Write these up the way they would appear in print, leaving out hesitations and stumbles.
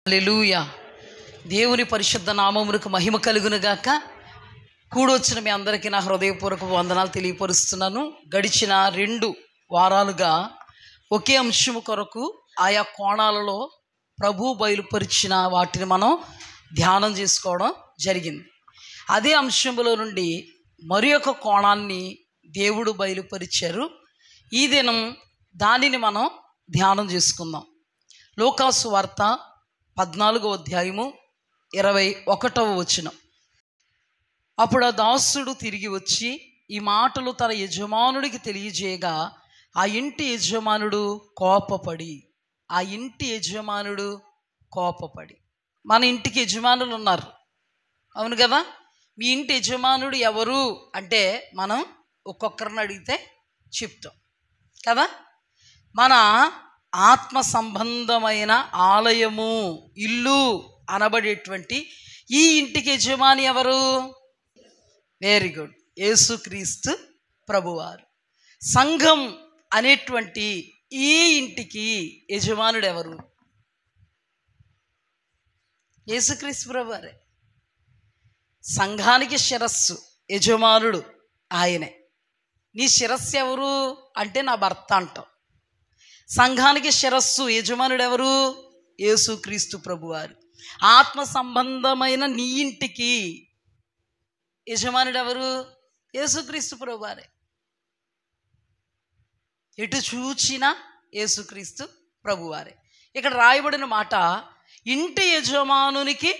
హల్లెలూయా. దేవుని పరిశుద్ధ నామమునకు మహిమ కలుగును గాక. కూడొచ్చిన మీ అందరికీ నా హృదయపూర్వక వందనాలు తెలియపరుస్తున్నాను. గడిచిన 2 వారాలుగా ఒకే అంశము కొరకు ఆయా కోణాలలో ప్రభు బయలుపరిచిన వాటిని మనం ధ్యానం చేసుకోవడం జరిగింది. అదే అంశంలో నుండి మరి ఒక కోణాన్ని దేవుడు బయలుపరిచారు. ఈ దినం దానిని మనం ధ్యానం చేసుకుందాం. లూకాసు వార్త 14వ అధ్యాయము 21వ వచనం. అప్పుడు ఆ దాసుడు తిరిగి వచ్చి ఈ మాటలు తన యజమానుడికి తెలియజేయగా ఆ ఇంటి యజమానుడు కోపపడి మన ఇంటికి యజమానులు ఉన్నారు, అవును కదా. మీ ఇంటి యజమానుడు ఎవరు అంటే మనం ఒక్కొక్కరిని అడిగితే చెప్తాం కదా. మన ఆత్మ సంబంధమైన ఆలయము, ఇల్లు అనబడేటువంటి ఈ ఇంటికి యజమాని ఎవరు? వెరీ గుడ్, యేసుక్రీస్తు ప్రభువారు. సంఘం అనేటువంటి ఈ ఇంటికి యజమానుడు ఎవరు? యేసుక్రీస్తు ప్రభువారే. సంఘానికి శిరస్సు, యజమానుడు ఆయనే. నీ శిరస్సు ఎవరు అంటే నా భర్త అంటాం. సంఘానికి శిరస్సు, యజమానుడు ఎవరు? యేసుక్రీస్తు ప్రభువారు. ఆత్మ సంబంధమైన నీ ఇంటికి యజమానుడు ఎవరు? యేసుక్రీస్తు ప్రభువారే. ఎటు చూచినా యేసుక్రీస్తు ప్రభువారే. ఇక్కడ రాయబడిన మాట, ఇంటి యజమానునికి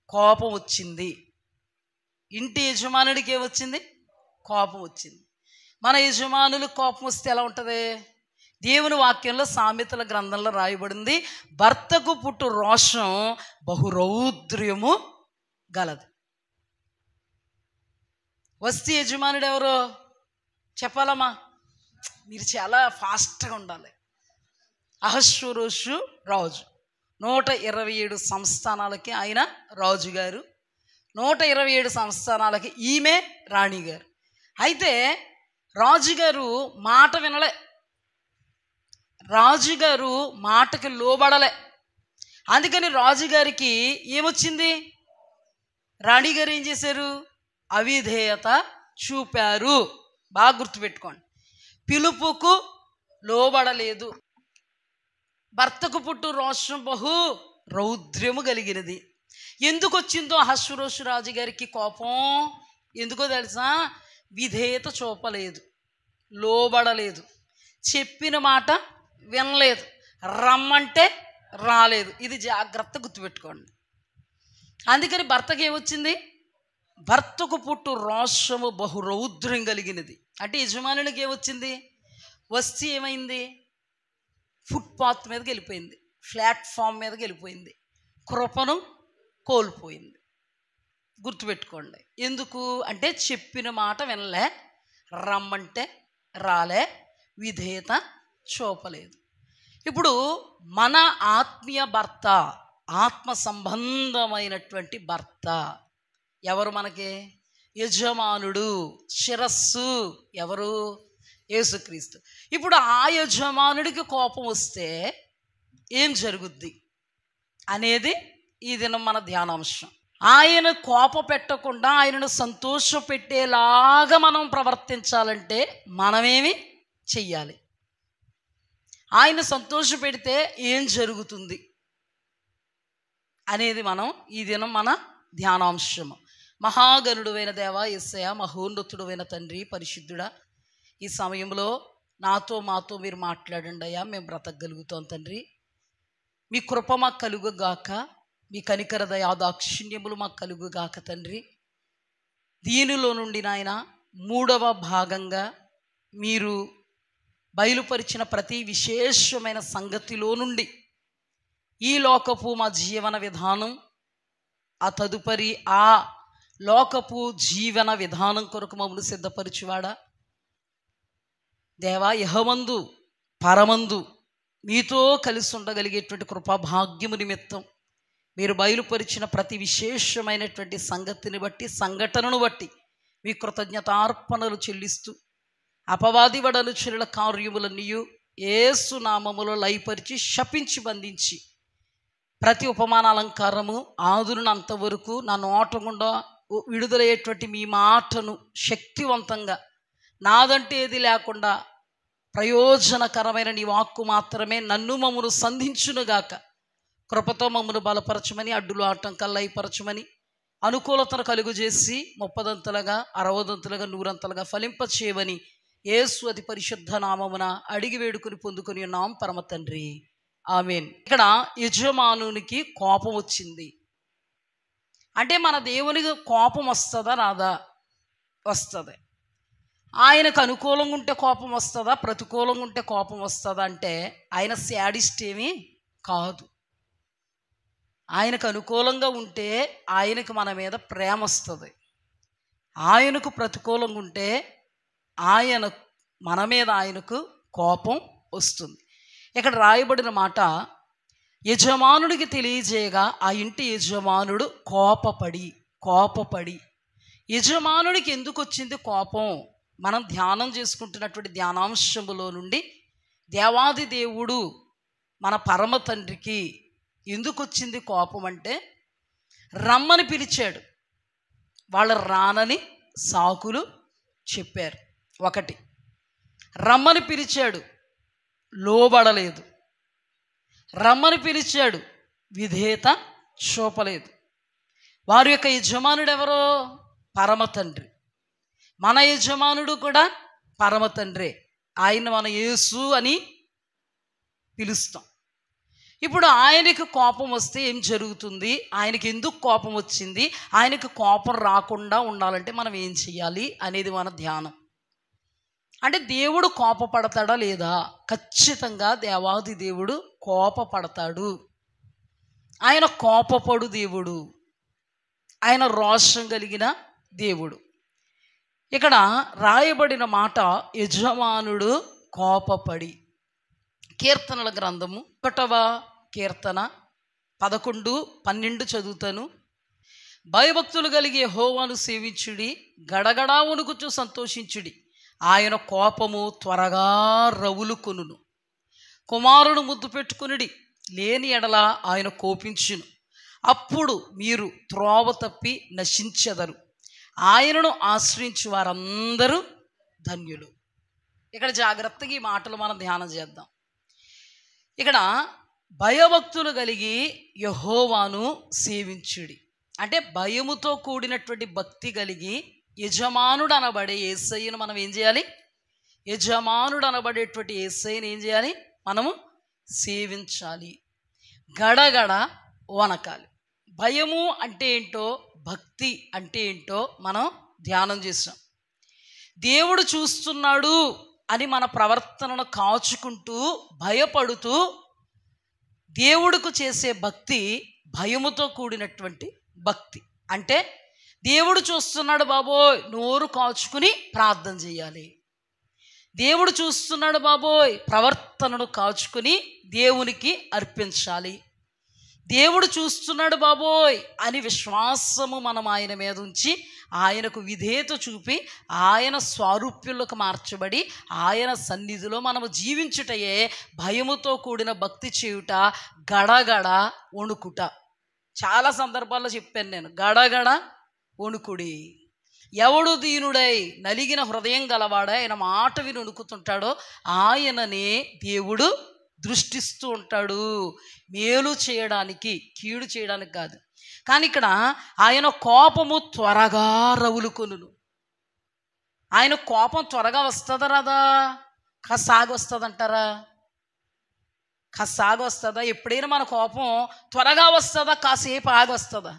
కోపం వచ్చింది. ఇంటి యజమానుడికి ఏమొచ్చింది? కోపం వచ్చింది. మన యజమానులు కోపం వస్తే ఎలా ఉంటుంది? దేవుని వాక్యంలో సామెతల గ్రంథంలో రాయబడింది, భర్తకు పుట్టు రోషం బహురౌద్ర్యము గలదు. వస్తే యజమానుడు ఎవరో చెప్పాలమ్మా, మీరు చాలా ఫాస్ట్గా ఉండాలి. అహష్వేరోషు రాజు, 127 సంస్థానాలకి ఆయన రాజుగారు, 127 సంస్థానాలకి ఈమె రాణిగారు. అయితే రాజుగారు మాట వినలే, రాజుగారు మాటకి లోబడలే. అందుకని రాజుగారికి ఏమొచ్చింది? రాణిగారు ఏం చేశారు? అవిధేయత చూపారు. బాగా గుర్తుపెట్టుకోండి. పిలుపుకు లోబడలేదు. భర్తకు పుట్టు రోషం బహు రౌద్ర్యము కలిగినది. ఎందుకు వచ్చిందో అహష్వేరోషు రాజుగారికి కోపం? ఎందుకో తెలుసా? విధేయత చూపలేదు, లోబడలేదు, చెప్పిన మాట వినలేదు, రమ్మంటే రాలేదు. ఇది జాగ్రత్త గుర్తుపెట్టుకోండి. అందుకని భర్తకి ఏమొచ్చింది? భర్తకు పుట్టు రోషము బహురౌద్ర్యం కలిగినది. అంటే యజమానునికి ఏమొచ్చింది? వస్తే ఏమైంది? ఫుట్పాత్ మీదకి వెళ్ళిపోయింది, ప్లాట్ఫామ్ మీదకి వెళ్ళిపోయింది, కృపను కోల్పోయింది. గుర్తుపెట్టుకోండి. ఎందుకు అంటే చెప్పిన మాట వినలే, రమ్మంటే రాలే, విధేయత చూపలేదు. ఇప్పుడు మన ఆత్మీయ భర్త, ఆత్మ సంబంధమైనటువంటి భర్త ఎవరు? మనకి యజమానుడు, శిరస్సు ఎవరు? యేసుక్రీస్తు. ఇప్పుడు ఆ యజమానుడికి కోపం వస్తే ఏం జరుగుద్ది అనేది ఈ దినం మన ధ్యానాంశం. ఆయన కోప పెట్టకుండా ఆయనను సంతోష పెట్టేలాగా మనం ప్రవర్తించాలంటే మనమేమి చెయ్యాలి? ఆయన సంతోష పెడితే ఏం జరుగుతుంది అనేది మనం ఈ దినం మన ధ్యానాంశము. మహాగణుడువైన దేవ యేసయ్య, మహోన్నతుడైన తండ్రి, పరిశుద్ధుడా, ఈ సమయంలో నాతో మాతో మీరు మాట్లాడండి అయ్యా. మేము బ్రతకగలుగుతాం తండ్రి. మీ కృప మాకు కలుగుగాక, మీ కనికర దయా దాక్షిణ్యములు మాకు కలుగుగాక తండ్రి. దీనిలో నుండి నాయన 3వ భాగంగా మీరు బయలుపరిచిన ప్రతి విశేషమైన సంగతిలో నుండి ఈ లోకపు మా జీవన విధానం, ఆ తదుపరి ఆ లోకపు జీవన విధానం కొరకు మమ్మల్ని సిద్ధపరిచివాడా దేవా, యెహోవందు పరమందు మీతో కలిసి ఉండగలిగేటువంటి కృపాభాగ్యము నిమిత్తం మీరు బయలుపరిచిన ప్రతి విశేషమైనటువంటి సంగతిని బట్టి, సంఘటనను బట్టి మీ కృతజ్ఞతార్పణలు చెల్లిస్తూ అపవాది వడనుచరుల కార్యములన్నీయు యేసు నామములో లయపరిచి శపించి బంధించి ప్రతి ఉపమాన అలంకారము ఆదురునంత వరకు నా నోట గుండా విడుదలయ్యేటువంటి మీ మాటను శక్తివంతంగా నాదంటే ఏది లేకుండా ప్రయోజనకరమైన నీ వాక్కు మాత్రమే నన్ను మమ్మను సంధించునుగాక. కృపతో మమ్మను బలపరచమని, అడ్డులు ఆటంకాలు లయపరచమని, అనుకూలతను కలుగజేసి 30దంతలుగా 60దంతలుగా 100ంతలుగా ఫలింపచేయమని యేసు అతి పరిశుద్ధ నామమున అడిగి వేడుకుని పొందుకొని ఉన్నాం పరమ తండ్రి, ఆమేన్. ఇక్కడ యజమానునికి కోపం వచ్చింది అంటే మన దేవునికి కోపం వస్తుందా రాదా? వస్తుంది. ఆయనకు అనుకూలంగా ఉంటే కోపం వస్తుందా, ప్రతికూలంగా ఉంటే కోపం వస్తుందా అంటే ఆయన శాడిస్ట్ ఏమీ కాదు. ఆయనకు అనుకూలంగా ఉంటే ఆయనకు మన మీద ప్రేమ వస్తుంది. ఆయనకు ప్రతికూలంగా ఉంటే ఆయన మన మీద ఆయనకు కోపం వస్తుంది. ఇక్కడ రాయబడిన మాట యజమానుడికి తెలియజేయగా ఆ ఇంటి యజమానుడు కోపపడి యజమానుడికి ఎందుకు వచ్చింది కోపం? మనం ధ్యానం చేసుకుంటున్నటువంటి ధ్యానాంశములో నుండి దేవాది దేవుడు మన పరమ తండ్రికి ఎందుకు వచ్చింది కోపం అంటే రమ్మని పిలిచాడు, వాళ్ళు రానని సాకులు చెప్పారు. ఒకటి, రమ్మని పిలిచాడు లోబడలేదు, రమ్మని పిలిచాడు విధేయత చూపలేదు. వారి యొక్క యజమానుడు ఎవరో? పరమ తండ్రి. మన యజమానుడు కూడా పరమ తండ్రే. ఆయన మన యేసు అని పిలుస్తాం. ఇప్పుడు ఆయనకు కోపం వస్తే ఏం జరుగుతుంది? ఆయనకి ఎందుకు కోపం వచ్చింది? ఆయనకు కోపం రాకుండా ఉండాలంటే మనం ఏం చేయాలి అనేది మన ధ్యానం. అంటే దేవుడు కోపపడతాడా లేదా? ఖచ్చితంగా దేవాది దేవుడు కోపపడతాడు. ఆయన కోపపడు దేవుడు, ఆయన రోషం కలిగిన దేవుడు. ఇక్కడ రాయబడిన మాట యజమానుడు కోపపడి. కీర్తనల గ్రంథము 1వ కీర్తన 11, 12 చదువుతాను. భయభక్తులు కలిగి యెహోవాను సేవించుడి, గడగడా వణుకుచు సంతోషించుడి, ఆయన కోపము త్వరగా రవులుకొనును. కుమారుడు ముద్దు పెట్టుకునుడి, లేని ఎడల ఆయన కోపించును, అప్పుడు మీరు త్రోవ తప్పి నశించెదరు, ఆయనను ఆశ్రయించు వారందరూ ధన్యులు. ఇక్కడ జాగ్రత్తగా ఈ మాటలు మనం ధ్యానం చేద్దాం. ఇక్కడ భయభక్తులు కలిగి యెహోవాను సేవించుడి అంటే భయముతో కూడినటువంటి భక్తి కలిగి యజమానుడు అనబడే యేసయ్యను మనం ఏం చేయాలి? యజమానుడు అనబడేటువంటి యేసయ్యను ఏం చేయాలి? మనము సేవించాలి, గడగడ వనకాలి. భయము అంటే ఏంటో, భక్తి అంటే ఏంటో మనం ధ్యానం చేసాం. దేవుడు చూస్తున్నాడు అని మన ప్రవర్తనను కాచుకుంటూ భయపడుతూ దేవుడికి చేసే భక్తి భయముతో కూడినటువంటి భక్తి. అంటే దేవుడు చూస్తున్నాడు బాబోయ్, నోరు కాచుకుని ప్రార్థన చేయాలి. దేవుడు చూస్తున్నాడు బాబోయ్, ప్రవర్తనను కాచుకుని దేవునికి అర్పించాలి. దేవుడు చూస్తున్నాడు బాబోయ్ అని విశ్వాసము మనం ఆయన మీద ఉంచి ఆయనకు విధేయత చూపి ఆయన స్వారూప్యులకు మార్చబడి ఆయన సన్నిధిలో మనము జీవించుటయే భయముతో కూడిన భక్తి చేయుట, గడగడ వణుకుట. చాలా సందర్భాల్లో చెప్పాను నేను, గడగడ వణుకుడి. ఎవడు దీనుడై నలిగిన హృదయం గలవాడై ఆయన మాట విని వణుకుతుంటాడో ఆయననే దేవుడు దృష్టిస్తూ ఉంటాడు, మేలు చేయడానికి, కీడు చేయడానికి కాదు. కానీ ఇక్కడ ఆయన కోపము త్వరగా రవులుకొనును. ఆయన కోపం త్వరగా వస్తుందా రాదా? కాస్త ఆగి వస్తుందంటారా? కాస్త ఆగి వస్తుందా? ఎప్పుడైనా మన కోపం త్వరగా వస్తుందా, కాసేపు ఆగి వస్తుందా?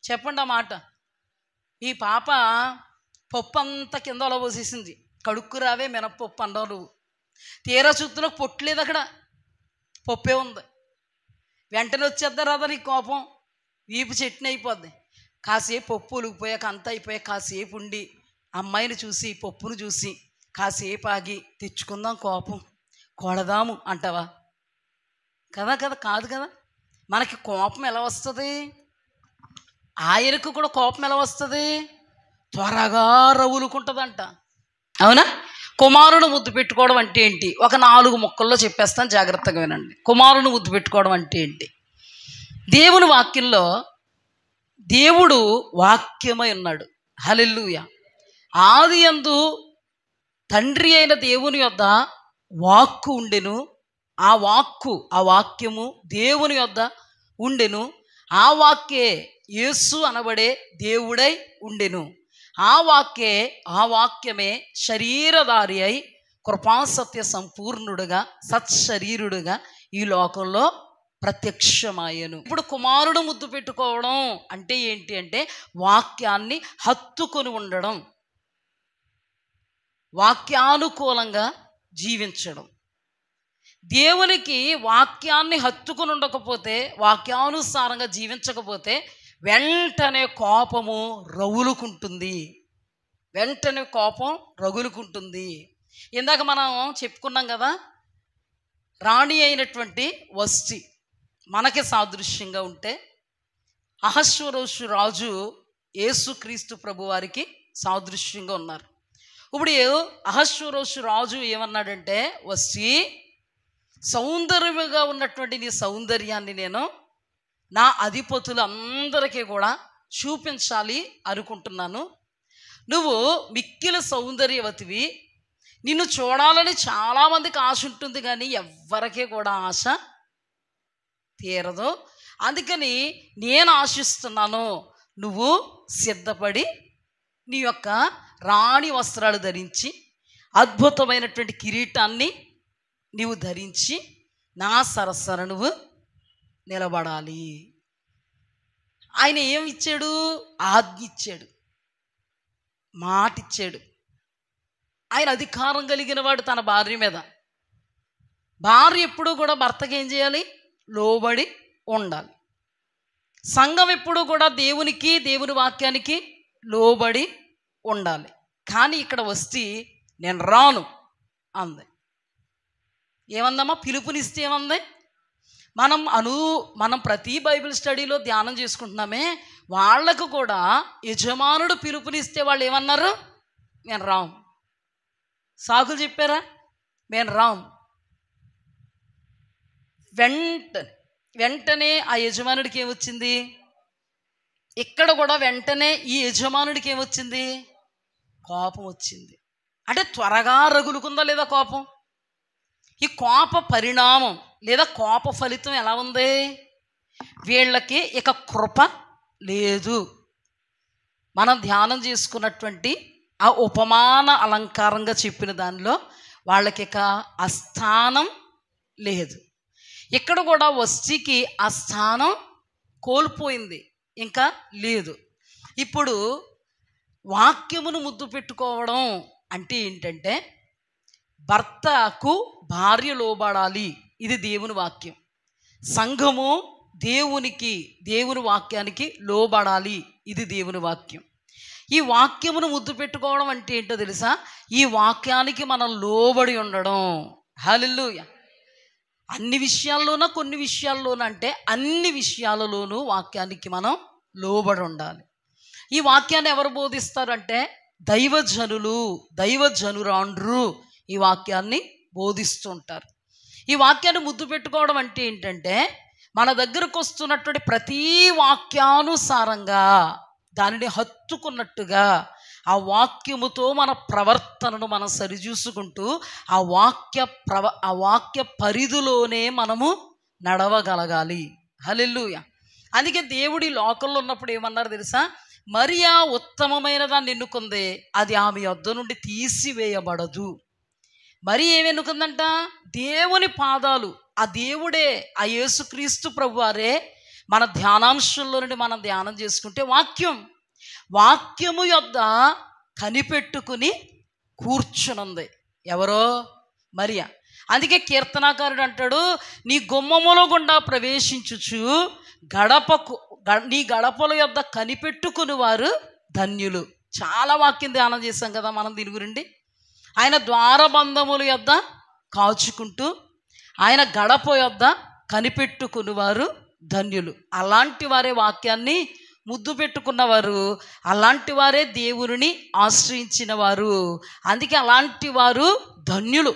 చెప్పండి ఆ మాట. ఈ పాప పప్పు అంతా కింద అలా పోసేసింది, కడుక్కు రావే మినప్పప్పు అన్నావు నువ్వు. తీరా చూస్తున్నకు పొట్టులేదు, అక్కడ పప్పే ఉంది. వెంటనే వచ్చేద్దా రాదా నీకు కోపం? వీపు చెట్ని అయిపోద్ది. కాసేపు పప్పు ఉలిగిపోయాక అంతా అయిపోయాక కాసేపు ఉండి అమ్మాయిని చూసి పప్పును చూసి కాసేపు ఆగి తెచ్చుకుందాం కోపం, కొడదాము అంటావా? కదా కాదు కదా. మనకి కోపం ఎలా వస్తుంది? ఆయనకు కూడా కోపం ఎలా వస్తుంది? త్వరగా రవులుకుంటుందంట. అవునా? కుమారుని ముద్దు పెట్టుకోవడం అంటే ఏంటి? ఒక 4 ముక్కల్లో చెప్పేస్తాను, జాగ్రత్తగా వినండి. కుమారుని ముద్దు పెట్టుకోవడం అంటే ఏంటి? దేవుని వాక్యంలో దేవుడు వాక్యమై ఉన్నాడు. హల్లెలూయా. ఆది యందు తండ్రి అయిన దేవుని యొద్ద వాక్కు ఉండెను. ఆ వాక్యము దేవుని యొద్ద ఉండెను. ఆ వాక్యే యేసు అనబడే దేవుడై ఉండెను. ఆ వాక్యమే శరీరధారి అయి కృపాసత్య సంపూర్ణుడుగా సత్శరీరుడుగా ఈ లోకంలో ప్రత్యక్షమాయను. ఇప్పుడు కుమారుడు ముద్దు పెట్టుకోవడం అంటే ఏంటి అంటే వాక్యాన్ని హత్తుకొని ఉండడం, వాక్యానుకూలంగా జీవించడం. దేవునికి వాక్యాన్ని హత్తుకొని ఉండకపోతే, వాక్యానుసారంగా జీవించకపోతే వెంటనే కోపము రగులుకుంటుంది. ఇందాక మనం చెప్పుకున్నాం కదా, రాణి అయినటువంటి వస్తి మనకి సాదృశ్యంగా ఉంటే, అహశ్వరోషు రాజు యేసుక్రీస్తు ప్రభు వారికి సాదృశ్యంగా ఉన్నారు. ఇప్పుడు అహశ్వరోషు రాజు ఏమన్నాడంటే, వస్తి, సౌందర్యంగా ఉన్నటువంటి నీ సౌందర్యాన్ని నేను నా అధిపతులందరికీ కూడా చూపించాలి అనుకుంటున్నాను. నువ్వు మిక్కిలి సౌందర్యవతివి, నిన్ను చూడాలని చాలామందికి ఆశ ఉంటుంది, కానీ ఎవ్వరికీ కూడా ఆశ తీరదు. అందుకని నేను ఆశిస్తున్నాను, నువ్వు సిద్ధపడి నీ యొక్క రాణి వస్త్రాలు ధరించి అద్భుతమైనటువంటి కిరీటాన్ని నీవు ధరించి నా సరసన నువ్వు నిలబడాలి. ఆయన ఏమి ఇచ్చాడు? ఆజ్ఞ ఇచ్చాడు, మాట ఇచ్చాడు. ఆయన అధికారం కలిగిన వాడు తన భార్య మీద. భార్య ఎప్పుడూ కూడా భర్తకి ఏం చేయాలి? లోబడి ఉండాలి. సంఘం ఎప్పుడూ కూడా దేవునికి, దేవుని వాక్యానికి లోబడి ఉండాలి. కానీ ఇక్కడ వస్తే నేను రాను అంది. ఏమందమ్మా? పిలుపునిస్తే ఏమంది? మనం ప్రతి బైబిల్ స్టడీలో ధ్యానం చేసుకుంటున్నామే, వాళ్ళకు కూడా యజమానుడు పిలుపునిస్తే వాళ్ళు ఏమన్నారు? నేను రాం. సాకులు చెప్పారా? నేను రాం. వెంటనే ఆ యజమానుడికి ఏమొచ్చింది? ఇక్కడ కూడా వెంటనే ఈ యజమానుడికి ఏమొచ్చింది? కోపం వచ్చింది. అంటే త్వరగా రగులుకుందా లేదా కోపం? ఈ కోప పరిణామం లేదా కోప ఫలితం ఎలా ఉంది? వీళ్ళకి ఇక కృప లేదు. మనం ధ్యానం చేసుకున్నటువంటి ఆ ఉపమాన అలంకారంగా చెప్పిన దానిలో వాళ్ళకి ఇక ఆ స్థానం లేదు. ఇక్కడ కూడా వస్తికి ఆ స్థానం కోల్పోయింది, ఇంకా లేదు. ఇప్పుడు వాక్యమును ముద్దు పెట్టుకోవడం అంటే ఏంటంటే, భర్తకు భార్య లోబడాలి, ఇది దేవుని వాక్యం. సంఘము దేవునికి, దేవుని వాక్యానికి లోబడాలి, ఇది దేవుని వాక్యం. ఈ వాక్యమును ముద్దు పెట్టుకోవడం అంటే ఏంటో తెలుసా? ఈ వాక్యానికి మనం లోబడి ఉండడం. హల్లెలూయా. అన్ని విషయాల్లోనూ, కొన్ని విషయాల్లోనూ అంటే అన్ని విషయాలలోనూ వాక్యానికి మనం లోబడి ఉండాలి. ఈ వాక్యాన్ని ఎవరు బోధిస్తారంటే దైవజనురాండ్రు ఈ వాక్యాన్ని బోధిస్తూ ఉంటారు. ఈ వాక్యాన్ని ముద్దు పెట్టుకోవడం అంటే ఏంటంటే, మన దగ్గరకు వస్తున్నటువంటి ప్రతి వాక్యానుసారంగా దానిని హత్తుకున్నట్టుగా ఆ వాక్యముతో మన ప్రవర్తనను మనం సరిచూసుకుంటూ ఆ వాక్య పరిధిలోనే మనము నడవగలగాలి. హల్లెలూయా. అందుకే దేవుడి లోకంలో ఉన్నప్పుడు ఏమన్నారు తెలుసా? మరియా ఉత్తమమైన దాన్ని ఎన్నుకుంది, అది ఆమె యొద్ద నుండి తీసివేయబడదు. మరి ఏమి ఎన్నుకుందంట? దేవుని పాదాలు. ఆ దేవుడే, ఆ యేసుక్రీస్తు ప్రభువారే మన ధ్యానాంశంలో నుండి మనం ధ్యానం చేసుకుంటే వాక్యము యొద్ద కనిపెట్టుకుని కూర్చునుంది. ఎవరో? మరియా. అందుకే కీర్తనాకారుడు అంటాడు, నీ గుమ్మముల గుండా ప్రవేశించుచు నీ గడపల యొద్ద కనిపెట్టుకుని వారు ధన్యులు. చాలా వాక్యం ధ్యానం చేశాం కదా మనం దీని గురించి. ఆయన ద్వారబంధముల యొద్ద కాచుకుంటూ ఆయన గడప యొద్ద కనిపెట్టుకుని వారు ధన్యులు. అలాంటి వారే వాక్యాన్ని ముద్దు పెట్టుకున్నవారు, అలాంటి వారే దేవుని ఆశ్రయించిన వారు. అందుకే అలాంటి వారు ధన్యులు.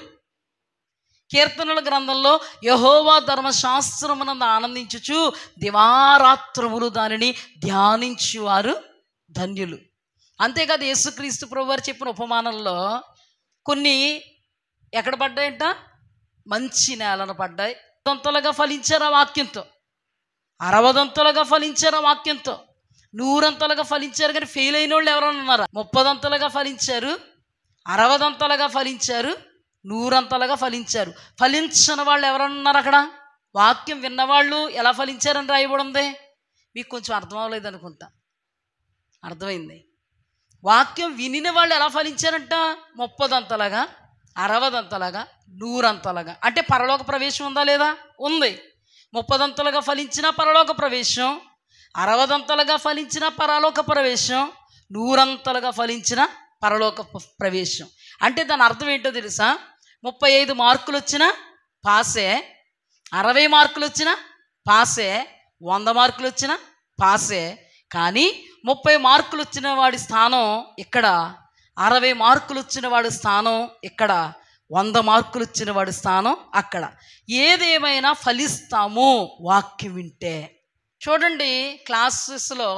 కీర్తనల గ్రంథంలో యెహోవా ధర్మశాస్త్రమునందు ఆనందించుచు దివారాత్రములు దానిని ధ్యానించువారు ధన్యులు. అంతేకాదు యేసుక్రీస్తు ప్రభువారు చెప్పిన ఉపమానంలో కొన్ని ఎక్కడ పడ్డాయంట? మంచి నేలను పడ్డాయి, దంతలుగా ఫలించారు ఆ వాక్యంతో, 60 దంతలుగా ఫలించారు ఆ వాక్యంతో, 100 అంతలుగా ఫలించారు. కానీ ఫెయిల్ అయిన వాళ్ళు ఎవరైనా ఉన్నారా? 30 దంతలుగా ఫలించారు, 60 దంతలుగా ఫలించారు, 100 అంతలుగా ఫలించారు. ఫలించిన వాళ్ళు ఎవరైనా ఉన్నారు అక్కడ? వాక్యం విన్నవాళ్ళు ఎలా ఫలించారని రాయబడి ఉంది. మీకు కొంచెం అర్థం అవ్వలేదు అనుకుంటా. అర్థమైంది. వాక్యం వినిన వాళ్ళు ఎలా ఫలించారంట? 30 అంతలుగా, 60 అంతలుగా, 100 అంతలుగా. అంటే పరలోక ప్రవేశం ఉందా లేదా? ఉంది. 30 అంతలుగా ఫలించిన పరలోక ప్రవేశం, 60 అంతలుగా ఫలించిన పరలోక ప్రవేశం, 100 అంతలుగా ఫలించిన పరలోక ప్రవేశం. అంటే దాని అర్థం ఏంటో తెలుసా? 35 మార్కులు వచ్చినా పాసే, 60 మార్కులు వచ్చినా పాసే, 100 మార్కులు వచ్చినా పాసే. కానీ 30 మార్కులు వచ్చిన వాడి స్థానం ఇక్కడ, 60 మార్కులు వచ్చిన వాడి స్థానం ఇక్కడ, 100 మార్కులు వచ్చిన వాడి స్థానం అక్కడ. ఏదేమైనా ఫలిస్తాము వాక్యం వింటే. చూడండి, క్లాసెస్లో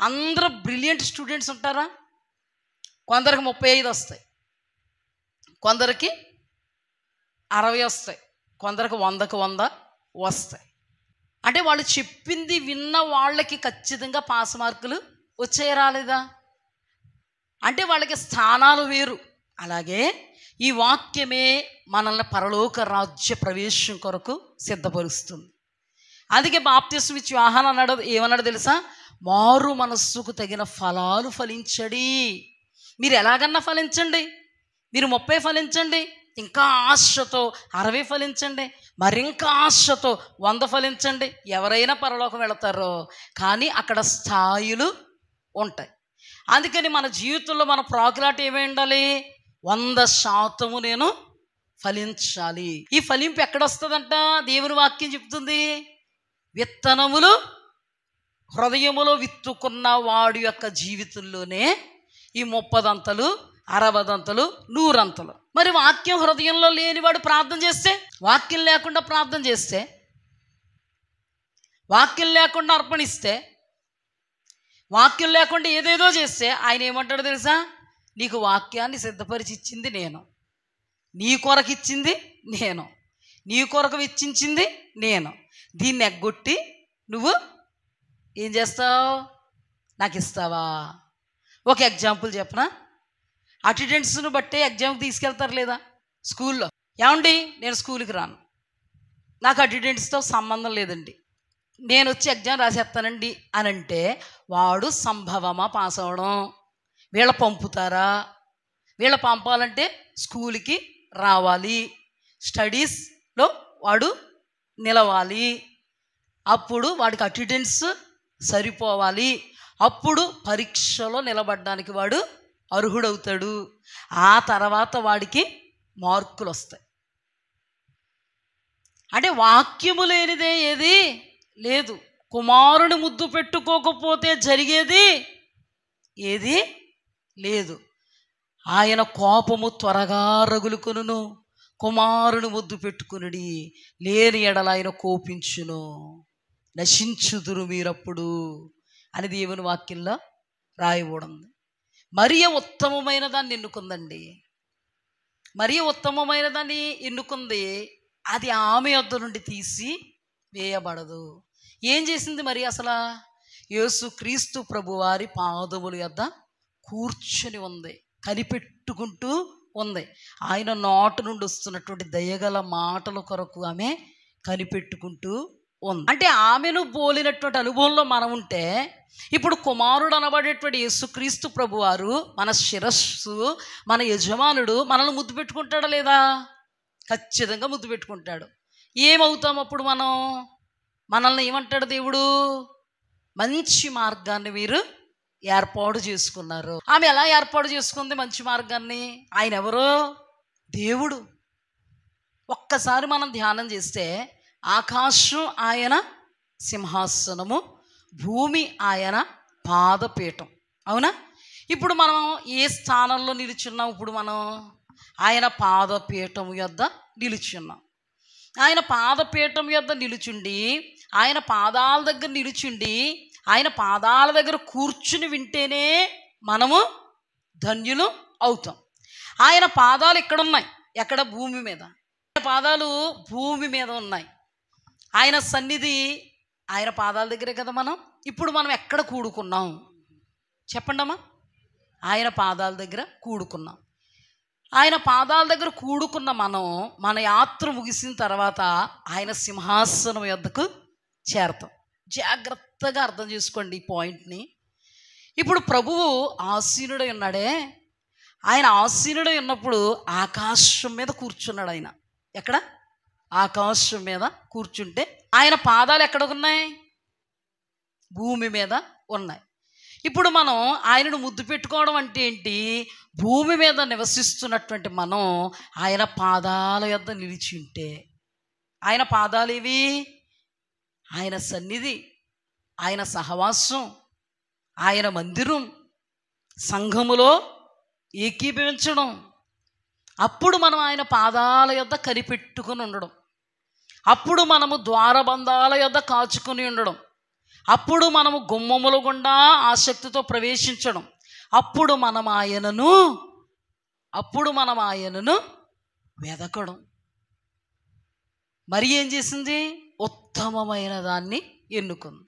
అందరూ బ్రిలియంట్ స్టూడెంట్స్ ఉంటారా? కొందరికి 35 వస్తాయి, కొందరికి 60 వస్తాయి, కొందరికి 100కి 100 వస్తాయి. అంటే వాళ్ళు చెప్పింది విన్న వాళ్ళకి ఖచ్చితంగా పాస్ మార్కులు వచ్చే రాలేదా? అంటే వాళ్ళకి స్థానాలు వేరు. అలాగే ఈ వాక్యమే మనల్ని పరలోక రాజ్య ప్రవేశం కొరకు సిద్ధపరుస్తుంది. అందుకే బాప్తిస్మం ఇచ్చి యోహాను అన్నాడు, ఏమన్నాడు తెలుసా? మారు మనస్సుకు తగిన ఫలాలు ఫలించడి. మీరు ఎలాగన్నా ఫలించండి, మీరు 30 ఫలించండి, ఇంకా ఆశతో 60 ఫలించండి, మరింకా ఆశతో 100 ఫలించండి. ఎవరైనా పరలోకం వెళతారో, కానీ అక్కడ స్థాయిలు ఉంటాయి. అందుకని మన జీవితంలో మన ప్రాకులాట ఏమై ఉండాలి? 100% నేను ఫలించాలి. ఈ ఫలింపు ఎక్కడొస్తుందంట? దేవుని వాక్యం చెప్తుంది, విత్తనములు హృదయములో విత్తుకున్న వాడి యొక్క జీవితంలోనే ఈ 30 అంతలు, 60 అంతలు, 100 అంతలు. మరి వాక్యం హృదయంలో లేనివాడు ప్రార్థన చేస్తే, వాక్యం లేకుండా ప్రార్థన చేస్తే, వాక్యం లేకుండా అర్పణిస్తే, వాక్యం లేకుండా ఏదేదో చేస్తే ఆయన ఏమంటాడో తెలుసా? నీకు వాక్యాన్ని సిద్ధపరిచి ఇచ్చింది నేను, నీ కొరకు ఇచ్చింది నేను, నీ కొరకు వెచ్చించింది నేను. దీన్ని ఎగ్గొట్టి నువ్వు ఏం చేస్తావు? నాకు ఇస్తావా? ఒక ఎగ్జాంపుల్ చెప్పనా? అటెండెన్స్ను బట్టే ఎగ్జామ్కి తీసుకెళ్తారు లేదా స్కూల్లో? ఏమండి, నేను స్కూల్కి రాను, నాకు అటెండెన్స్తో సంబంధం లేదండి, నేను వచ్చి ఎగ్జామ్ రాసేస్తానండి అని అంటే వాడు సంభవమా పాస్ అవ్వడం? వీళ్ళ పంపుతారా? వీళ్ళ పంపాలంటే స్కూల్కి రావాలి, స్టడీస్లో వాడు నిలవాలి, అప్పుడు వాడికి అటెండెన్స్ సరిపోవాలి, అప్పుడు పరీక్షలో నిలబడడానికి వాడు అర్హుడవుతాడు. ఆ తర్వాత వాడికి మార్కులు వస్తాయి. అంటే వాక్యము లేనిదే ఏది లేదు. కుమారుని ముద్దు పెట్టుకోకపోతే జరిగేది ఏది లేదు. ఆయన కోపము త్వరగా రగులుకొనును, కుమారుని ముద్దు పెట్టుకునుడి, లేని ఎడల ఆయన కోపించును, నశించుదురు మీరప్పుడు అని దేవుని వాక్యంలో రాయబడింది. మరియ ఉత్తమమైన దాన్ని ఎన్నుకుందండి. మరియ ఉత్తమమైన దాన్ని ఎన్నుకుంది. అది ఆమె యొద్ద నుండి తీసి వేయబడదు. ఏం చేసింది మరి? అసలు యేసుక్రీస్తు ప్రభువారి పాదముల యొద్ద కూర్చుని ఉంది, కనిపెట్టుకుంటూ ఉంది. ఆయన నోట నుండి వస్తున్నటువంటి దయగల మాటల కొరకు ఆమె కనిపెట్టుకుంటూ ఉంది. అంటే ఆమెను పోలినటువంటి అనుభవంలో మనం ఉంటే, ఇప్పుడు కుమారుడు అనబడేటువంటి యేసుక్రీస్తు ప్రభువారు మన శిరస్సు, మన యజమానుడు, మనల్ని ముద్దు పెట్టుకుంటాడా లేదా? ఖచ్చితంగా ముద్దు పెట్టుకుంటాడు. ఏమవుతాం అప్పుడు మనం? మనల్ని ఏమంటాడు దేవుడు? మంచి మార్గాన్ని మీరు ఏర్పాటు చేసుకున్నారు. ఆమె ఎలా ఏర్పాటు చేసుకుంది మంచి మార్గాన్ని? ఆయన ఎవరో? దేవుడు. ఒక్కసారి మనం ధ్యానం చేస్తే, ఆకాశం ఆయన సింహాసనము, భూమి ఆయన పాదపీఠం. అవునా? ఇప్పుడు మనం ఏ స్థానంలో నిలుచున్నాం? ఇప్పుడు మనం ఆయన పాదపీఠం యొద్ద నిలుచున్నాం. ఆయన పాదపీఠం యొద్ద నిలుచుండి, ఆయన పాదాల దగ్గర నిలుచుండి, ఆయన పాదాల దగ్గర కూర్చుని వింటేనే మనము ధన్యులు అవుతాం. ఆయన పాదాలు ఎక్కడున్నాయి? ఎక్కడ? భూమి మీద. ఆయన పాదాలు భూమి మీద ఉన్నాయి. ఆయన సన్నిధి ఆయన పాదాల దగ్గరే కదా మనం. ఇప్పుడు మనం ఎక్కడ కూడుకున్నాం చెప్పండమ్మా? ఆయన పాదాల దగ్గర కూడుకున్నాం. ఆయన పాదాల దగ్గర కూడుకున్న మనం మన యాత్ర ముగిసిన తర్వాత ఆయన సింహాసనం యొద్దకు చేరతాం. జాగ్రత్తగా అర్థం చేసుకోండి ఈ పాయింట్ని. ఇప్పుడు ప్రభువు ఆసీనుడై ఉన్నాడే, ఆయన ఆసీనుడై ఉన్నప్పుడు ఆకాశం మీద కూర్చున్నాడు. ఆయన ఎక్కడ? ఆకాశం మీద కూర్చుంటే ఆయన పాదాలు ఎక్కడ ఉన్నాయి? భూమి మీద ఉన్నాయి. ఇప్పుడు మనం ఆయనను ముద్దు పెట్టుకోవడం అంటే ఏంటి? భూమి మీద నివసిస్తున్నటువంటి మనం ఆయన పాదాల యొద్ద నిలిచి ఉంటే, ఆయన పాదాలు ఇవి ఆయన సన్నిధి, ఆయన సహవాసం, ఆయన మందిరం, సంఘములో ఏకీభవించడం. అప్పుడు మనం ఆయన పాదాల యొద్ద కనిపెట్టుకుని ఉండడం. అప్పుడు మనము ద్వారబంధాల యొద్ద కాచుకొని ఉండడం. అప్పుడు మనము గుమ్మముల గుండా ఆసక్తితో ప్రవేశించడం. అప్పుడు మనం ఆయనను వెదకడం. మరి ఏం చేసింది? ఉత్తమమైన దాన్ని ఎన్నుకుంది.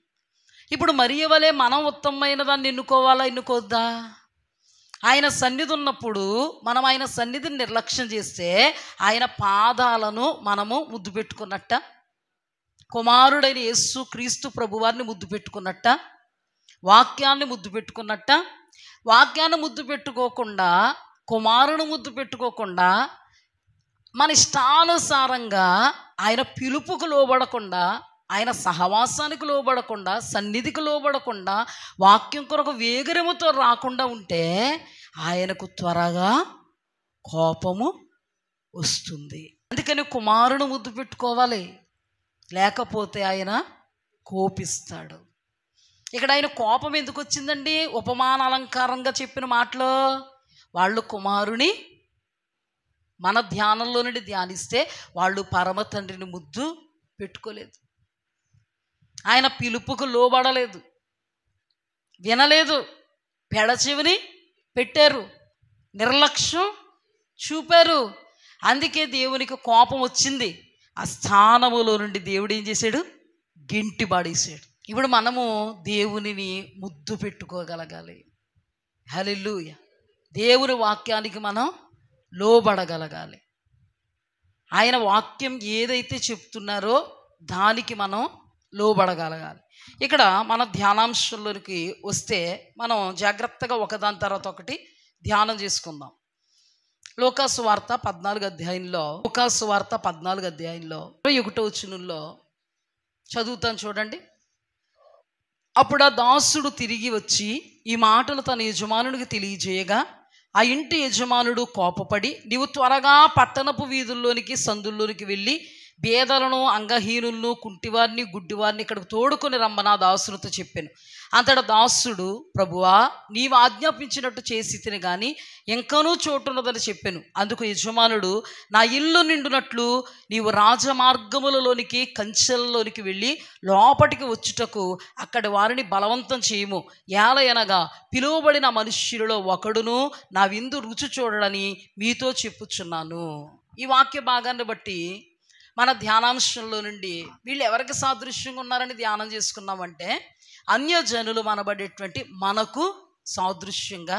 ఇప్పుడు మరియ వలె మనం ఉత్తమమైన దాన్ని ఎన్నుకోవాలా, ఎన్నుకోవద్దా? ఆయన సన్నిధి ఉన్నప్పుడు మనం ఆయన సన్నిధిని నిర్లక్ష్యం చేస్తే ఆయన పాదాలను మనము ముద్దు పెట్టుకున్నట్ట, కుమారుడైన యేసు క్రీస్తు ప్రభువారిని ముద్దు పెట్టుకున్నట్ట, వాక్యాన్ని ముద్దు పెట్టుకున్నట్ట. వాక్యాన్ని ముద్దు పెట్టుకోకుండా, కుమారుని ముద్దు పెట్టుకోకుండా, మన ఇష్టానుసారంగా ఆయన పిలుపుకు లోబడకుండా, ఆయన సహవాసానికి లోబడకుండా, సన్నిధికి లోబడకుండా, వాక్యం కొరకు వేగరముతో రాకుండా ఉంటే ఆయనకు త్వరగా కోపము వస్తుంది. అందుకని కుమారుని ముద్దు పెట్టుకోవాలి, లేకపోతే ఆయన కోపిస్తాడు. ఇక్కడ ఆయన కోపం ఎందుకు వచ్చిందండి? ఉపమాన అలంకారంగా చెప్పిన మాటలో వాళ్ళు కుమారుని మన ధ్యానంలో నుండి ధ్యానిస్తే వాళ్ళు పరమ తండ్రిని ముద్దు పెట్టుకోలేదు. ఆయన పిలుపుకు లోబడలేదు, వినలేదు, పెడచెవిని పెట్టారు, నిర్లక్ష్యం చూపారు. అందుకే దేవునికి కోపం వచ్చింది. ఆ స్థానములో నుండి దేవుడు ఏం చేశాడు? గింటి పాడేశాడు. ఇప్పుడు మనము దేవునిని ముద్దు పెట్టుకోగలగాలి. హల్లెలూయా. దేవుని వాక్యానికి మనం లోబడగలగాలి. ఆయన వాక్యం ఏదైతే చెప్తున్నారో దానికి మనం లోబడగలగాలి. ఇక్కడ మన ధ్యానాంశంలోకి వస్తే మనం జాగ్రత్తగా ఒకదాని తర్వాత ఒకటి ధ్యానం చేసుకుందాం. లూకాసు వార్త 14వ అధ్యాయంలో 21వ వచనంలో చదువుతాను చూడండి. అప్పుడు ఆ దాసుడు తిరిగి వచ్చి ఈ మాటలు తన యజమానుడికి తెలియజేయగా, ఆ ఇంటి యజమానుడు కోపపడి, నీవు త్వరగా పట్టణపు వీధుల్లోనికి సందుల్లోనికి వెళ్ళి బేదలను, అంగహీనులను, కుంటివారిని, గుడ్డివారిని ఇక్కడికి తోడుకొని రమ్మని ఆ దాసునితో చెప్పాను. అంతటా దాసుడు, ప్రభువా, నీవు ఆజ్ఞాపించినట్టు చేసి తిని కానీ ఇంకనూ చోటున్నదని చెప్పాను. అందుకు యజమానుడు, నా ఇల్లు నిండునట్లు నీవు రాజమార్గములలోనికి, కంచెలలోనికి వెళ్ళి లోపటికి వచ్చుటకు అక్కడి వారిని బలవంతం చేయము. ఏలయనగా పిలువబడిన మనుష్యులలో ఒకడును నా విందు రుచి చూడడని మీతో చెప్పుచున్నాను. ఈ వాక్య భాగాన్ని బట్టి మన ధ్యానాంశంలో నుండి వీళ్ళు ఎవరికి సాదృశ్యంగా ఉన్నారని ధ్యానం చేసుకున్నామంటే, అన్యజనులు మనబడేటువంటి మనకు సాదృశ్యంగా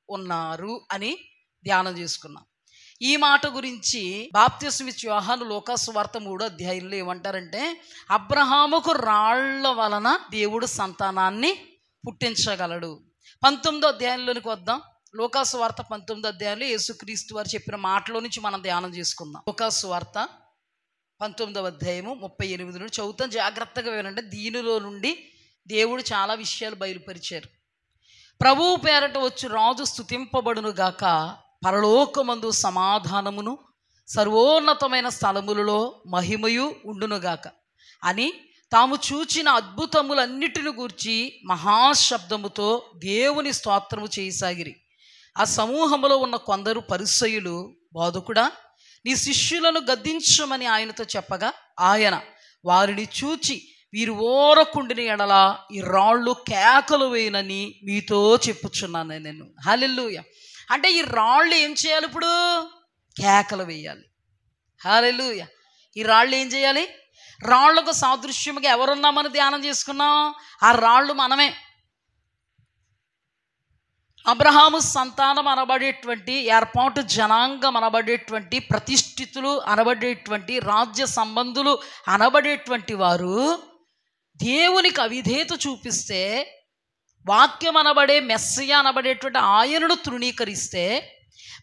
ఉన్నారు అని ధ్యానం చేసుకున్నాం. ఈ మాట గురించి బాప్తిస్మిచ్చు యోహాను లూకాసు వార్త 3వ అధ్యాయంలో ఏమంటారంటే, అబ్రహాముకు రాళ్ల వలన దేవుడు సంతానాన్ని పుట్టించగలడు. 19వ అధ్యాయంలోనికి వద్దాం. లూకాసు వార్త 19వ అధ్యాయంలో యేసుక్రీస్తు వారు చెప్పిన మాటలో నుంచి మనం ధ్యానం చేసుకుందాం. లూకాసు వార్త 19వ అధ్యాయము 38 నుండి చదువుతాం, జాగ్రత్తగా వినండి. దీనిలో నుండి దేవుడు చాలా విషయాలు బయలుపరిచారు. ప్రభువు పేరట వచ్చి రాజు స్తుతింపబడును గాక, పరలోకమందు సమాధానమును, సర్వోన్నతమైన స్థలములలో మహిమయు ఉండునుగాక అని తాము చూచిన అద్భుతములన్నిటిని గూర్చి మహాశబ్దముతో దేవుని స్తోత్రము చేయసాగిరి. ఆ సమూహములో ఉన్న కొందరు పరిసయ్యులు, బోధకుడా, నీ శిష్యులను గద్దించమని ఆయనతో చెప్పగా, ఆయన వారిని చూచి, వీరు ఓరకుండిన ఎడల ఈ రాళ్ళు కేకలు వేయనని మీతో చెప్పుచున్నాను నేను. హల్లెలూయా. అంటే ఈ రాళ్ళు ఏం చేయాలి? ఇప్పుడు కేకలు వేయాలి. హల్లెలూయా. ఈ రాళ్ళు ఏం చేయాలి? రాళ్లకు సాదృశ్యముగా ఎవరున్నామని ధ్యానం చేసుకున్నాం? ఆ రాళ్ళు మనమే. అబ్రహాము సంతానం అనబడేటువంటి, ఏర్పాటు జనాంగం అనబడేటువంటి, ప్రతిష్ఠితులు అనబడేటువంటి, రాజ్య సంబంధులు అనబడేటువంటి వారు దేవునికి అవిధేయత చూపిస్తే, వాక్యం అనబడే మెస్సయ్య అనబడేటువంటి ఆయనను తృణీకరిస్తే,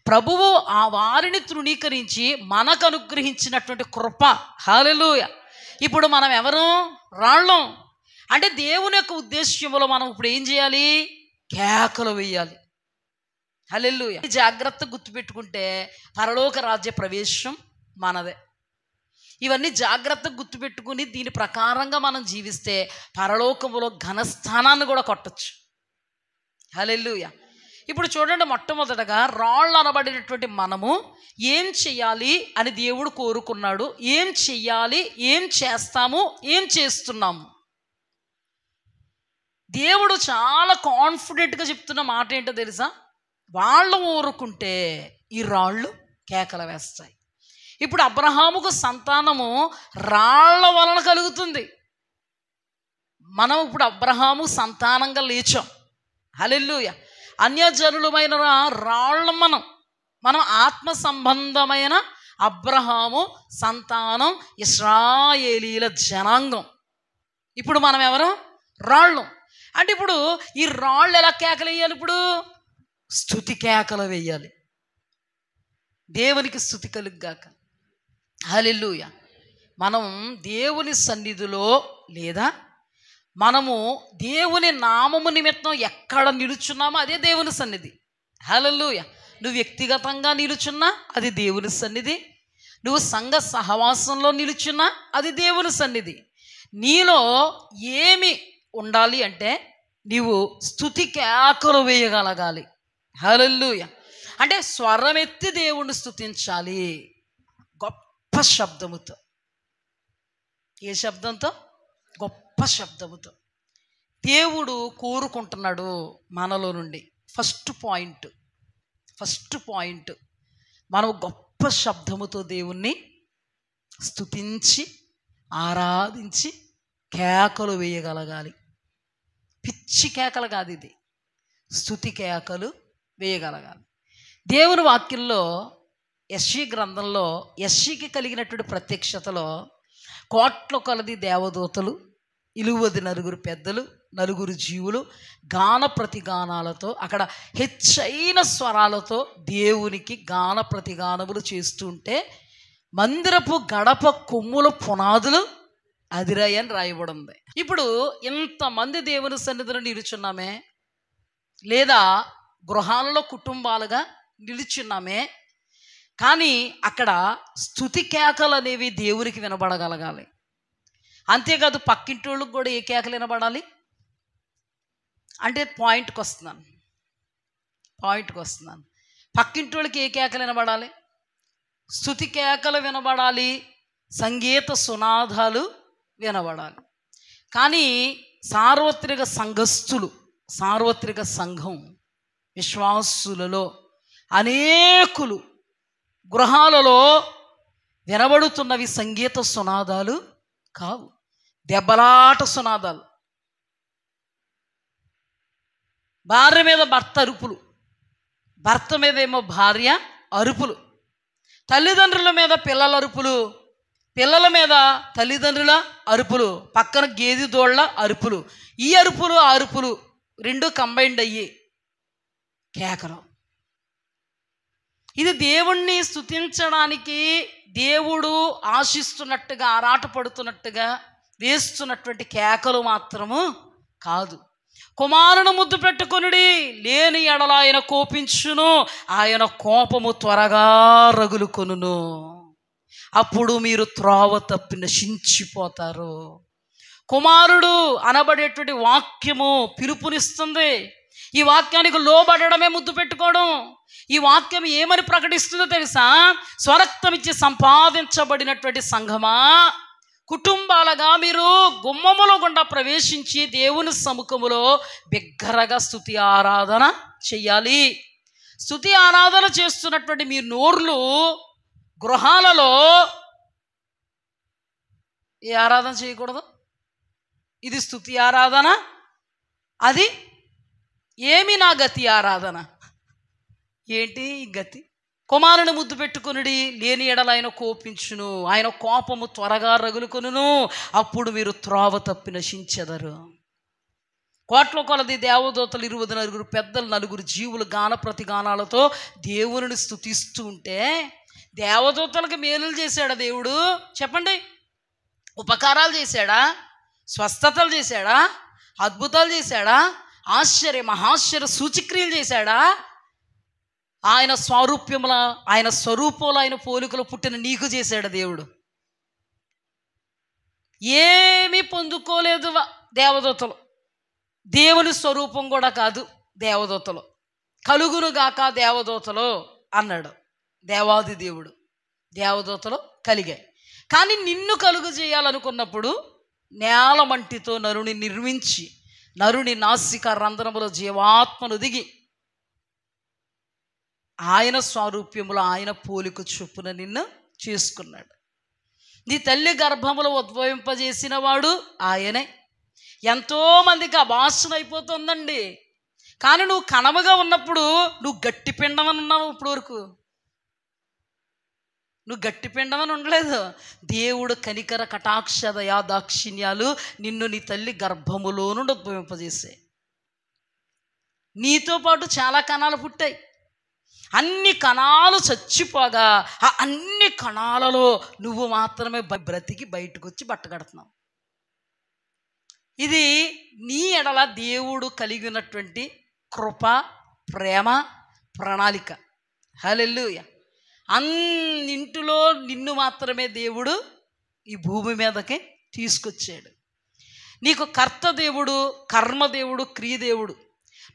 ప్రభువు ఆ వారిని తృణీకరించి మనకు అనుగ్రహించినటువంటి కృప. హల్లెలూయా. ఇప్పుడు మనం ఎవరు? రాళ్ళం. అంటే దేవుని యొక్క ఉద్దేశ్యములో మనం ఇప్పుడు ఏం చేయాలి? కేకలు వేయాలి. హల్లెలూయా. జాగ్రత్తగా గుర్తుపెట్టుకుంటే పరలోక రాజ్య ప్రవేశం మనదే. ఇవన్నీ జాగ్రత్తగా గుర్తుపెట్టుకుని దీని ప్రకారంగా మనం జీవిస్తే పరలోకములో ఘనస్థానాన్ని కూడా కొట్టచ్చు. హల్లెలూయా. ఇప్పుడు చూడండి, మొట్టమొదటగా రాళ్ళు అనబడినటువంటి మనము ఏం చెయ్యాలి అని దేవుడు కోరుకున్నాడు. ఏం చెయ్యాలి, ఏం చేస్తాము, ఏం చేస్తున్నాము. దేవుడు చాలా కాన్ఫిడెంట్గా చెప్తున్న మాట ఏంటో తెలుసా? వాళ్ళు ఊరుకుంటే ఈ రాళ్ళు కేకలు వేస్తాయి. ఇప్పుడు అబ్రహాముకు సంతానము రాళ్ల వలన కలుగుతుంది. మనం ఇప్పుడు అబ్రహాము సంతానంగా లేచాం. హల్లెలూయా. అన్యజనులమైన రాళ్ళం మనం ఆత్మ సంబంధమైన అబ్రహాము సంతానం, ఇశ్రాయేలీల జనాంగం. ఇప్పుడు మనం ఎవరు? రాళ్ళు. అంటే ఇప్పుడు ఈ రాళ్ళు ఎలా కేకలు వేయాలి? ఇప్పుడు స్తుతి కేకలు వేయాలి. దేవునికి స్తుతి కలుగుగాక. హల్లెలూయా. మనం దేవుని సన్నిధిలో లేదా మనము దేవుని నామము నిమిత్తం ఎక్కడ నిలుచున్నామో అదే దేవుని సన్నిధి. హల్లెలూయా. నువ్వు వ్యక్తిగతంగా నిలుచున్నా అది దేవుని సన్నిధి. నువ్వు సంఘ సహవాసంలో నిలుచున్నా అది దేవుని సన్నిధి. నీలో ఏమి ఉండాలి అంటే నీవు స్తుతి కేకలు వేయగలగాలి. హల్లెలూయా. అంటే స్వరమెత్తి దేవుణ్ణి స్తుతించాలి గొప్ప శబ్దముతో. ఏ శబ్దంతో? గొప్ప శబ్దముతో. దేవుడు కోరుకుంటున్నాడు మనలో నుండి. ఫస్ట్ పాయింట్ మనం గొప్ప శబ్దముతో దేవుణ్ణి స్తుతించి ఆరాధించి కేకలు వేయగలగాలి. పిచ్చి కేకలు కాదు, ఇది స్తుతి కేకలు వేయగలగాలి. దేవుని వాక్యంలో యెషయా గ్రంథంలో యెషయాకి కలిగినటువంటి ప్రత్యక్షతలో కోట్ల కొలది దేవదూతలు, 24 పెద్దలు, 4 జీవులు గాన ప్రతిగానాలతో, అక్కడ హెచ్చైన స్వరాలతో దేవునికి గాన ప్రతిగానములు చేస్తుంటే మందిరపు గడప కొమ్ముల పునాదులు అదిరాయని రాయబడి ఉంది. ఇప్పుడు ఇంతమంది దేవుని సన్నిధిలో నిలుచున్నామే, లేదా గృహాలలో కుటుంబాలుగా నిలుచున్నామే, కానీ అక్కడ స్తుతి కేకలు అనేవి దేవునికి వినబడగలగాలి. అంతేకాదు పక్కింటి వాళ్ళకి కూడా ఏ కేకలు వినబడాలి అంటే పాయింట్కి వస్తున్నాను. పక్కింటి వాళ్ళకి ఏ కేకలు వినబడాలి? స్తుతి కేకలు వినబడాలి, సంగీత సునాదాలు వినబడాలి. కానీ సార్వత్రిక సంఘస్థులు, సార్వత్రిక సంఘం విశ్వాసులలో అనేకులు గృహాలలో వినబడుతున్నవి సంగీత సునాదాలు కావు, దెబ్బలాట సునాదాలు. భార్య మీద భర్త అరుపులు, భర్త మీద ఏమో భార్య అరుపులు, తల్లిదండ్రుల మీద పిల్లల అరుపులు, పిల్లల మీద తల్లిదండ్రుల అరుపులు, పక్కన గేదె దోళ్ళ అరుపులు. ఈ అరుపులు ఆ అరుపులు రెండు కంబైండ్ అయ్యి కేకలు. ఇది దేవుణ్ణి స్తుతించడానికి దేవుడు ఆశిస్తున్నట్టుగా, ఆరాటపడుతున్నట్టుగా వేస్తున్నటువంటి కేకలు మాత్రము కాదు. కుమారుని ముద్దు పెట్టుకొనుడి, లేని ఎడల ఆయన కోపించును, ఆయన కోపము త్వరగా రగులుకొనును, అప్పుడు మీరు త్రోవ తప్పి నశించిపోతారు. కుమారుడు అనబడేటువంటి వాక్యము పిలుపునిస్తుంది. ఈ వాక్యానికి లోబడమే ముద్దు పెట్టుకోవడం. ఈ వాక్యం ఏమని ప్రకటిస్తుందో తెలుసా? స్వరక్తం ఇచ్చి సంపాదించబడినటువంటి సంఘమా, కుటుంబాలుగా మీరు గుమ్మముల గుండా ప్రవేశించి దేవుని సముఖములో బిగ్గరగా స్తుతి ఆరాధన చెయ్యాలి. స్తుతి ఆరాధన చేస్తున్నటువంటి మీ నోర్లు గృహాలలో ఏ ఆరాధన చేయకూడదు? ఇది స్తుతి ఆరాధన, అది ఏమి నా గతి ఆరాధన. ఏంటి ఈ గతి? కుమారుని ముద్దు పెట్టుకునుడి, లేని ఎడల ఆయన కోపించును, ఆయన కోపము త్వరగా రగులుకొనును, అప్పుడు మీరు త్రోవ తప్పి నశించెదరు. కోట్ల కొలది దేవదూతలు 24 పెద్దలు 4 జీవులు గాన ప్రతిగానాలతో దేవుని స్తుతిస్తూ ఉంటే, దేవదూతలకు మేలులు చేశాడా దేవుడు? చెప్పండి. ఉపకారాలు చేశాడా? స్వస్థతలు చేశాడా? అద్భుతాలు చేశాడా? ఆశ్చర్య మహాశ్చర్య సూచక్రియలు చేశాడా? ఆయన స్వరూప్యముల, ఆయన స్వరూపంలో, ఆయన పోలికలు పుట్టిన నీకు చేశాడు దేవుడు. ఏమీ పొందుకోలేదు దేవదూతలు. దేవుని స్వరూపం కూడా కాదు దేవదూతలు. కలుగును గాక దేవదూతలు అన్నాడు దేవాది దేవుడు. దేవదూతలు కలిగాయి. కానీ నిన్ను కలుగు చేయాలనుకున్నప్పుడు నేల మంటితో నరుని నిర్మించి, నరుని నాసిక రంధ్రములో జీవాత్మను దిగి, ఆయన స్వారూప్యములో, ఆయన పోలిక చొప్పున నిన్ను చేసుకున్నాడు. నీ తల్లి గర్భములో ఉద్భవింపజేసిన వాడు ఆయనే. ఎంతోమందికి అభాషణ అయిపోతుందండి. కానీ నువ్వు కనమగా ఉన్నప్పుడు నువ్వు గట్టి పిండమని ఉన్నావు. ఇప్పుడు వరకు నువ్వు గట్టి పిండమని ఉండలేదు. దేవుడు కనికర కటాక్ష దయా దాక్షిణ్యాలు నిన్ను నీ తల్లి గర్భములో నుండి ఉద్భవింపజేసాయి. నీతో పాటు చాలా కణాలు పుట్టాయి. అన్ని కణాలు చచ్చిపోగా ఆ అన్ని కణాలలో నువ్వు మాత్రమే బ్రతికి బయటకు వచ్చి బట్టగడుతున్నావు. ఇది నీ ఎడల దేవుడు కలిగినటువంటి కృప, ప్రేమ, ప్రణాళిక. హల్లెలూయా. అన్నింటిలో నిన్ను మాత్రమే దేవుడు ఈ భూమి మీదకి తీసుకొచ్చాడు. నీకు కర్త దేవుడు, కర్మదేవుడు, క్రియదేవుడు.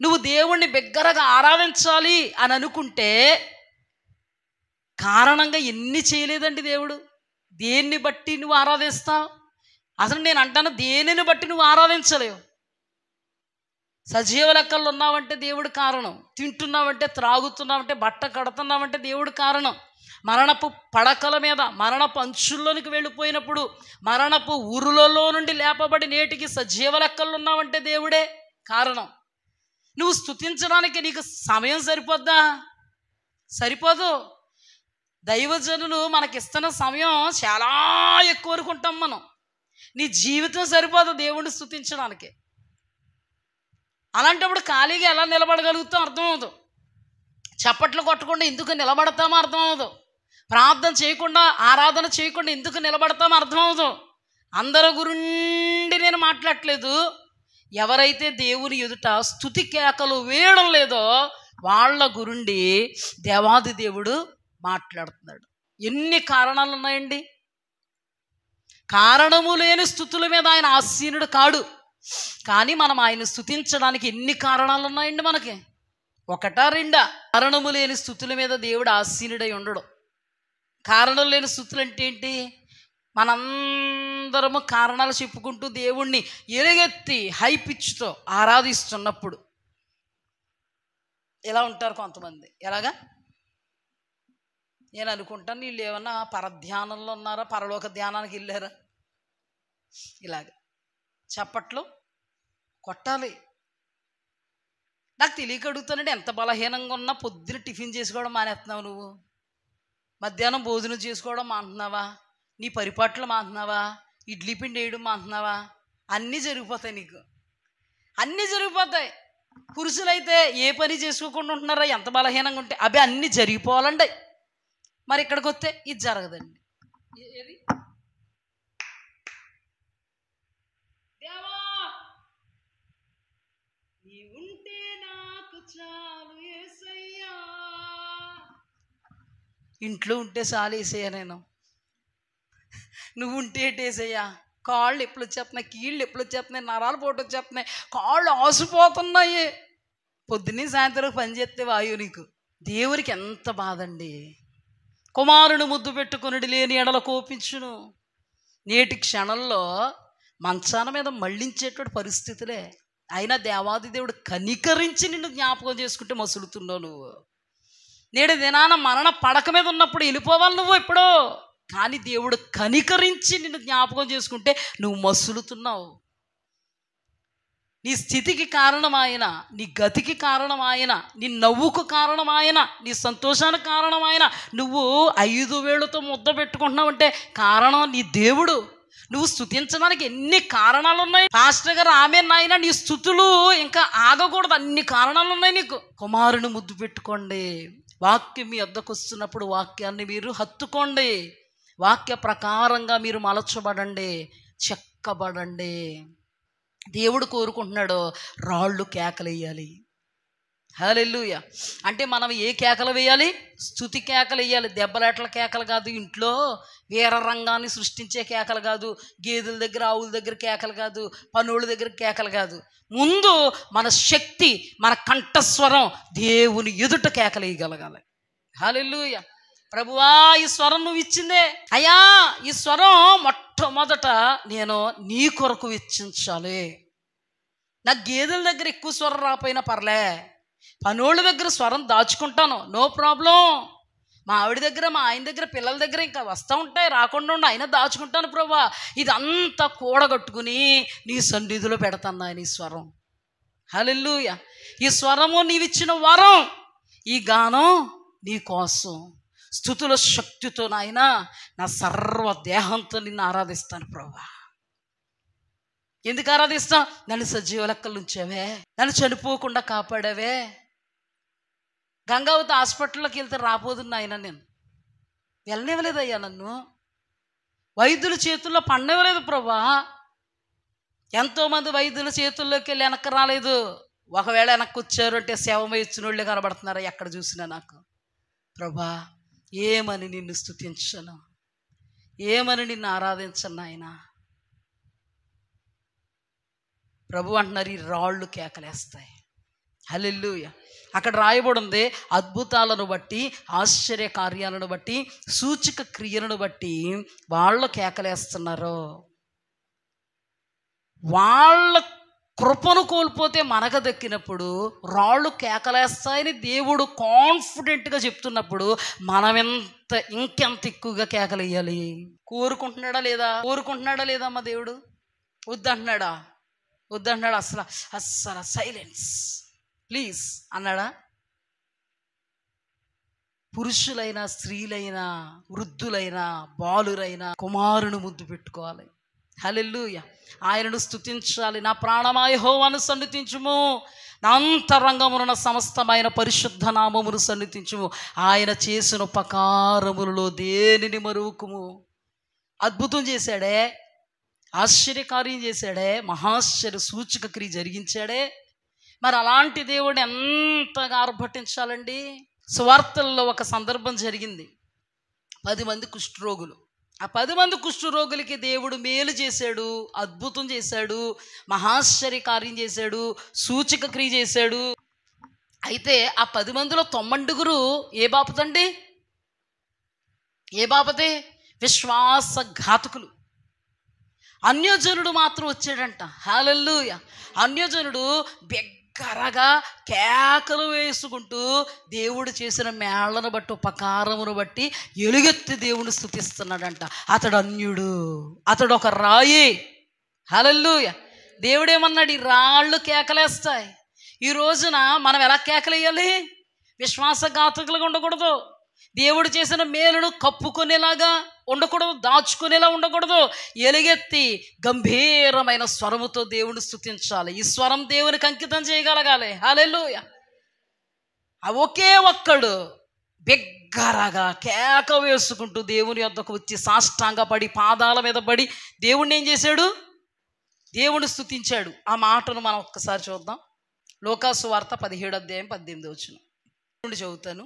నువ్వు దేవుణ్ణి బిగ్గరగా ఆరాధించాలి అని అనుకుంటే కారణంగా ఎన్ని చేయలేదండి దేవుడు. దేన్ని బట్టి నువ్వు ఆరాధిస్తావు? అసలు నేను అంటాను, దేనిని బట్టి నువ్వు ఆరాధించలేవు. సజీవ లెక్కల్లో ఉన్నావంటే దేవుడు కారణం. తింటున్నావంటే, త్రాగుతున్నావంటే, బట్ట కడుతున్నావంటే దేవుడు కారణం. మరణపు పడకల మీద, మరణపు అంచుల్లోనికి వెళ్ళిపోయినప్పుడు, మరణపు ఊరులలో నుండి లేపబడి నేటికి సజీవ లెక్కల్లో ఉన్నావంటే దేవుడే కారణం. నువ్వు స్తుతించడానికి నీకు సమయం సరిపోద్దా? సరిపోదు. దైవజనులు మనకిస్తున్న సమయం చాలా ఎక్కువ వరకు ఉంటాం మనం. నీ జీవితం సరిపోదు దేవుణ్ణి స్తుతించడానికి. అలాంటప్పుడు ఖాళీగా ఎలా నిలబడగలుగుతాం అర్థమవుదు. చప్పట్లు కొట్టకుండా ఎందుకు నిలబడతామో అర్థమవుదు. ప్రార్థన చేయకుండా, ఆరాధన చేయకుండా ఎందుకు నిలబడతామో అర్థమవుదు. అందరి గురించి నేను మాట్లాడట్లేదు. ఎవరైతే దేవుని ఎదుట స్తుతి కేకలు వేయడం లేదో వాళ్ళ గురుండి దేవాది దేవుడు మాట్లాడుతున్నాడు. ఎన్ని కారణాలు ఉన్నాయండి. కారణము లేని స్తుతుల మీద ఆయన ఆసీనుడు కాడు. కానీ మనం ఆయన స్తుతించడానికి ఎన్ని కారణాలు ఉన్నాయండి మనకి. ఒకటా రెండా? కారణము లేని స్తుతుల మీద దేవుడు ఆసీనుడై ఉండడు. కారణం లేని స్తుతులు అంటే ఏంటి? మనందరము కారణాలు చెప్పుకుంటూ దేవుణ్ణి ఎలుగెత్తి హై పిచ్తో ఆరాధిస్తున్నప్పుడు ఎలా ఉంటారు కొంతమంది. ఎలాగా? నేను అనుకుంటాను, వీళ్ళు ఏమన్నా పరధ్యానంలో ఉన్నారా, పరలోక ధ్యానానికి వెళ్ళారా? ఇలాగ చప్పట్లు కొట్టాలి. నాకు తెలియక అడుగుతానండి, ఎంత బలహీనంగా ఉన్నా పొద్దున టిఫిన్ చేసుకోవడం మానేస్తున్నావు నువ్వు? మధ్యాహ్నం భోజనం చేసుకోవడం మాంటున్నావా? నీ పరిపాట్లు మాంటున్నావా? ఇడ్లీ పిండి వేయడం మాంటున్నావా? అన్నీ జరిగిపోతాయి నీకు, అన్నీ జరిగిపోతాయి. పురుషులైతే ఏ పని చేసుకోకుండా ఉంటున్నారా? ఎంత బలహీనంగా ఉంటే అవి అన్నీ జరిగిపోవాలండి. మరి ఇక్కడికి వస్తే ఇది జరగదండి. ఏది? దేవా నీ ఉంటే నాకు చాలు యేసయ్యా. ఇంట్లో ఉంటే చాలు యేసయ్యా. నువ్వు ఉంటే ఏటేసయ్యా? కాళ్ళు ఎప్పుడు వచ్చేస్తున్నాయి, కీళ్ళు ఎప్పుడు వచ్చేస్తున్నాయి, నరాలు పోటు వచ్చేస్తున్నాయి, కాళ్ళు ఆసిపోతున్నాయి. పొద్దున్నే సాయంత్రం పని చేస్తే వాయువు నీకు. దేవునికి ఎంత బాధండి. కుమారుని ముద్దు పెట్టుకుని లేని ఎడల కోపించును. నేటి క్షణంలో మంచాన మీద మళ్ళించేటువంటి పరిస్థితులే. అయినా దేవాది దేవుడు కనికరించి నిన్ను జ్ఞాపకం చేసుకుంటే మసులుతున్నావు నువ్వు. నేడు దినాన మరణ పడక మీద ఉన్నప్పుడు వెళ్ళిపోవాలి నువ్వు ఎప్పుడో, కానీ దేవుడు కనికరించి నిన్ను జ్ఞాపకం చేసుకుంటే నువ్వు మసులుతున్నావు. నీ స్థితికి కారణమాయన, నీ గతికి కారణమాయన, నీ నవ్వుకు కారణమాయన, నీ సంతోషానికి కారణమాయన, నువ్వు 5 వేళ్ళతో ముద్ద పెట్టుకుంటున్నావంటే కారణం నీ దేవుడు. నువ్వు స్తుతించడానికి ఎన్ని కారణాలు ఉన్నాయి. పాస్టర్ గారు ఆమె నాయన నీ స్తుతులు ఇంకా ఆగకూడదు, అన్ని కారణాలు ఉన్నాయి నీకు. కుమారుని ముద్దు పెట్టుకోండి. వాక్యం మీ వద్దకు వస్తున్నప్పుడు వాక్యాన్ని మీరు హత్తుకోండి. వాక్య ప్రకారంగా మీరు మలచబడండి, చెక్కబడండి. దేవుడు కోరుకుంటున్నాడు రాళ్ళు కేకలు. హల్లెలూయా. అంటే మనం ఏ కేకలు వేయాలి? స్తుతి కేకలు వేయాలి. దెబ్బలాటల కేకలు కాదు, ఇంట్లో వీర రంగాన్ని సృష్టించే కేకలు కాదు, గేదెల దగ్గర ఆవుల దగ్గర కేకలు కాదు, పనుల దగ్గర కేకలు కాదు. ముందు మన శక్తి, మన కంఠస్వరం దేవుని ఎదుట కేకలు వేయగలగాలి. హల్లెలూయా. ప్రభువా ఈ స్వరం నువ్వు ఇచ్చిందే అయ్యా, ఈ స్వరం మొట్టమొదట నేను నీ కొరకు వెచ్చించాలి. నాకు గేదెల దగ్గర ఎక్కువ స్వరం రాపోయినా పర్లే, పనోళ్ళ దగ్గర స్వరం దాచుకుంటాను, నో ప్రాబ్లం. మా ఆవిడ దగ్గర, మా ఆయన దగ్గర, పిల్లల దగ్గర ఇంకా వస్తూ ఉంటాయి, రాకుండా ఉండి అయినా దాచుకుంటాను. ప్రభువా ఇదంతా కూడగట్టుకుని నీ సన్నిధిలో పెడతాను నాయన ఈ స్వరం. హల్లెలూయా. ఈ స్వరము నీవిచ్చిన వరం, ఈ గానం నీ కోసం. స్తుతుల శక్తితో నాయన నా సర్వ దేహంతో నిన్ను ఆరాధిస్తాను ప్రభువా. ఎందుకు ఆరాధిస్తా? నన్ను సజీవ లెక్కలు ఉంచావే, నన్ను చనిపోకుండా కాపాడావే. గంగావతి హాస్పిటల్లోకి వెళ్తే రాపోదున్నా ఆయన, నేను వెళ్ళనివ్వలేదయ్యా, నన్ను వైద్యుల చేతుల్లో పడనివ్వలేదు ప్రభా. ఎంతోమంది వైద్యుల చేతుల్లోకి వెళ్ళి వెనక్కి రాలేదు. ఒకవేళ వెనక్కి వచ్చారు అంటే శవమై ఇచ్చిన వాళ్ళే కనబడుతున్నారు ఎక్కడ చూసినా నాకు. ప్రభా ఏమని నిన్ను స్తుతించను, ఏమని నిన్ను ఆరాధించను ఆయన. ప్రభు అంటున్నారు ఈ రాళ్ళు కేకలేస్తాయి. హల్లెలూయా. అక్కడ రాయబడి ఉంది, అద్భుతాలను బట్టి, ఆశ్చర్య కార్యాలను బట్టి, సూచక క్రియలను బట్టి వాళ్ళు కేకలేస్తున్నారు. వాళ్ళ కృపను కోల్పోతే మనకు దక్కినప్పుడు రాళ్ళు కేకలేస్తాయని దేవుడు కాన్ఫిడెంట్గా చెప్తున్నప్పుడు మనం ఇంకెంత ఎక్కువగా కేకలేయాలి. కోరుకుంటున్నాడా లేదా? కోరుకుంటున్నాడా లేదా అమ్మ దేవుడు? వద్దంటున్నాడా? వద్దంటున్నాడు. అస్సలు సైలెన్స్ ప్లీజ్ అన్నాడా? పురుషులైనా, స్త్రీలైనా, వృద్ధులైనా, బాలురైనా కుమారుని ముద్దు పెట్టుకోవాలి. హల్లెలూయా. ఆయనను స్తుతించాలి. నా ప్రాణమా యెహోవాను సన్నిధించుము, నా అంతరంగమున సమస్తమైన పరిశుద్ధ నామమును సన్నిధించుము. ఆయన చేసిన ఉపకారములలో దేనిని మరువకుము. అద్భుతం చేశాడే, ఆశ్చర్యకార్యం చేశాడే, మహాశ్చర్య సూచక క్రియ జరిగించాడే. మరి అలాంటి దేవుడిని ఎంతగా ఆర్భటించాలండి. సువార్తల్లో ఒక సందర్భం జరిగింది. 10 మంది కుష్ఠరోగులు. ఆ 10 మంది కుష్ఠరోగులకి దేవుడు మేలు చేశాడు, అద్భుతం చేశాడు, మహాశ్చర్య కార్యం చేశాడు, సూచక క్రియ చేశాడు. అయితే ఆ 10 మందిలో 90 ఏ బాపతండి? ఏ బాపతే? విశ్వాసఘాతకులు. అన్యజనుడు మాత్రం వచ్చాడంట. హల్లెలూయా. అన్యజనుడు బిగ్గరగా కేకలు వేసుకుంటూ దేవుడు చేసిన మేళ్లను బట్టి, ఉపకారమును బట్టి ఎలుగెత్తి దేవుని స్తుతిస్తున్నాడంట. అతడు అన్యుడు, అతడు ఒక రాయి. హల్లెలూయా. దేవుడేమన్నాడు? ఈ రాళ్ళు కేకలేస్తాయి. ఈ రోజున మనం ఎలా కేకలేయాలి? విశ్వాసఘాతకులుగా ఉండకూడదు. దేవుడు చేసిన మేలును కప్పుకునేలాగా ఉండకూడదు, దాచుకునేలా ఉండకూడదు. ఎలుగెత్తి గంభీరమైన స్వరముతో దేవుని స్తుతించాలి. ఈ స్వరం దేవునికి అంకితం చేయగలగాలి. హల్లెలూయా. ఒకే ఒక్కడు బిగ్గరగా కేక వేసుకుంటూ దేవుని వద్దకు వచ్చి సాష్టాంగ పడి, పాదాల మీద పడి దేవుణ్ణి ఏం చేశాడు? దేవుని స్తుతించాడు. ఆ మాటను మనం ఒక్కసారి చూద్దాం. లోకాసు వార్త 17వ అధ్యాయం 18వ వచనం నుండి చదువుతాను.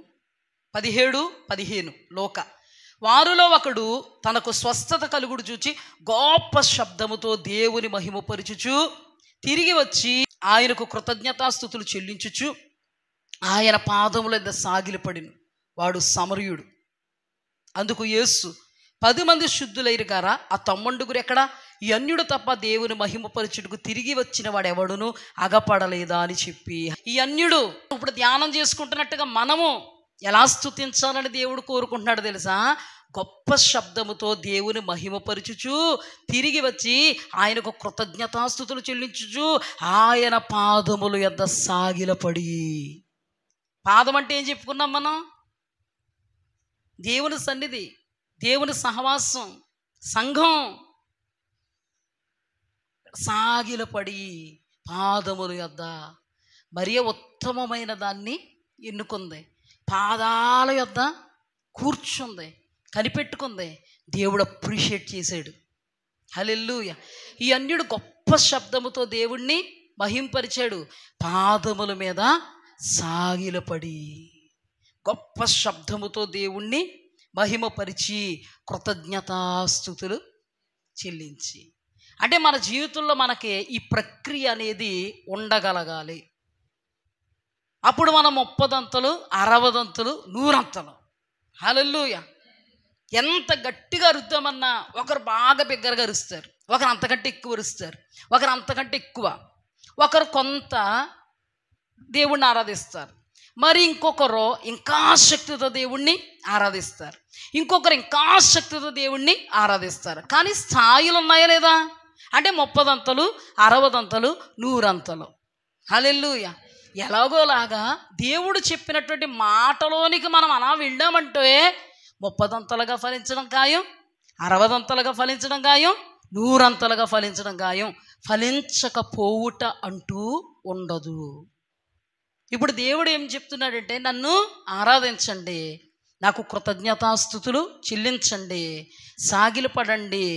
17-15 లోక. వారిలో ఒకడు తనకు స్వస్థత కలుగుడు చూచి గొప్ప శబ్దముతో దేవుని మహిమపరచుచు తిరిగి వచ్చి ఆయనకు కృతజ్ఞతాస్తుతులు చెల్లించుచు ఆయన పాదముల యొద్ద సాగిలపడిను. వాడు సమరయుడు. అందుకు యేసు, 10 మంది శుద్ధులైరు గారా, ఆ తమ్మండుగురు ఎక్కడా? ఈ అన్యుడు తప్ప దేవుని మహిమపరచుటకు తిరిగి వచ్చిన వాడెవడును అగపడలేదా అని చెప్పి, ఈ అన్యుడు ఇప్పుడు ధ్యానం చేసుకుంటున్నట్టుగా మనము ఎలా స్తుతించాలని దేవుడు కోరుకుంటున్నాడు తెలుసా? గొప్ప శబ్దముతో దేవుని మహిమపరచుచు తిరిగి వచ్చి ఆయనకు కృతజ్ఞతాస్తుతులు చెల్లించుచు ఆయన పాదముల యొద్ద సాగిలపడి. పాదం అంటే ఏం చెప్పుకున్నాం మనం? దేవుని సన్నిధి, దేవుని సహవాసం, సంఘం. సాగిలపడి పాదముల యొద్ద మరి ఉత్తమమైన దాన్ని ఎన్నుకుంది, పాదాల యొద్ద కూర్చుంది, కనిపెట్టుకుంది. దేవుడు అప్రిషియేట్ చేశాడు. హల్లెలూయా. ఈ అన్యుడు గొప్ప శబ్దముతో దేవుణ్ణి మహింపరిచాడు. పాదముల మీద సాగిలపడి గొప్ప శబ్దముతో దేవుణ్ణి మహిమపరిచి కృతజ్ఞతాస్తుతులు చెల్లించి. అంటే మన జీవితంలో మనకి ఈ ప్రక్రియ అనేది ఉండగలగాలి. అప్పుడు మనం 30 60 100. హల్లెలూయా. ఎంత గట్టిగా అరుద్దామన్నా ఒకరు బాగా బిగ్గరగా అరుస్తారు, ఒకరు అంతకంటే ఎక్కువ అరుస్తారు, ఒకరు అంతకంటే ఎక్కువ, ఒకరు కొంత దేవుణ్ణి ఆరాధిస్తారు, మరి ఇంకొకరు ఇంకా శక్తితో దేవుణ్ణి ఆరాధిస్తారు, ఇంకొకరు ఇంకా శక్తితో దేవుణ్ణి ఆరాధిస్తారు. కానీ స్థాయిలు ఉన్నాయా లేదా? అంటే 30 60 100. హల్లెలూయా. ఎలాగోలాగా దేవుడు చెప్పినటువంటి మాటలోనికి మనం అలా వెళ్ళామంటే 30 ఫలించడం ఖాయం, 60 ఫలించడం ఖాయం, 100 ఫలించడం ఖాయం. ఫలించకపోవుట అంటూ ఉండదు. ఇప్పుడు దేవుడు ఏం చెప్తున్నాడంటే, నన్ను ఆరాధించండి, నాకు కృతజ్ఞతాస్తుతులు చెల్లించండి, సాగిలపడండి,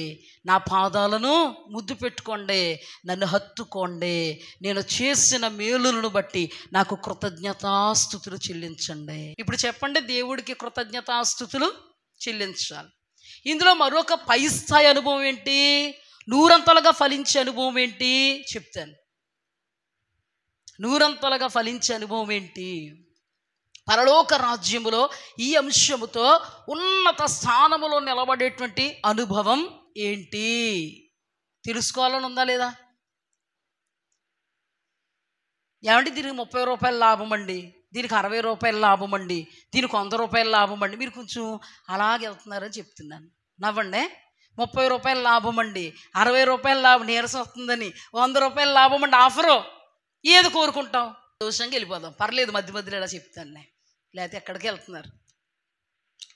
నా పాదాలను ముద్దు పెట్టుకోండి, నన్ను హత్తుకోండి, నేను చేసిన మేలులను బట్టి నాకు కృతజ్ఞతాస్తుతులు చెల్లించండి. ఇప్పుడు చెప్పండి, దేవుడికి కృతజ్ఞతాస్తుతులు చెల్లించాలి. ఇందులో మరొక పై స్థాయి అనుభవం ఏంటి? 100 ఫలించే అనుభవం ఏంటి చెప్తాను. 100 ఫలించే అనుభవం ఏంటి? పరలోక రాజ్యములో ఈ అంశముతో ఉన్నత స్థానములో నిలబడేటువంటి అనుభవం ఏంటి తెలుసుకోవాలని ఉందా లేదా? ఏమంటే దీనికి 30 రూపాయల లాభం అండి, దీనికి 60 రూపాయల లాభం అండి, దీనికి 100 రూపాయల లాభం అండి. మీరు కొంచెం అలాగే వెళ్తున్నారని చెప్తున్నాను. నవ్వండి. 30 రూపాయల లాభం అండి, 60 రూపాయల లాభం, నీరసం వస్తుందని 100 రూపాయల లాభం అండి, ఆఫరు. ఏది కోరుకుంటాం? దోషంగా వెళ్ళిపోదాం, పర్లేదు, మధ్య మధ్యలో ఇలా చెప్తానులే, లేకపోతే ఎక్కడికి వెళ్తున్నారు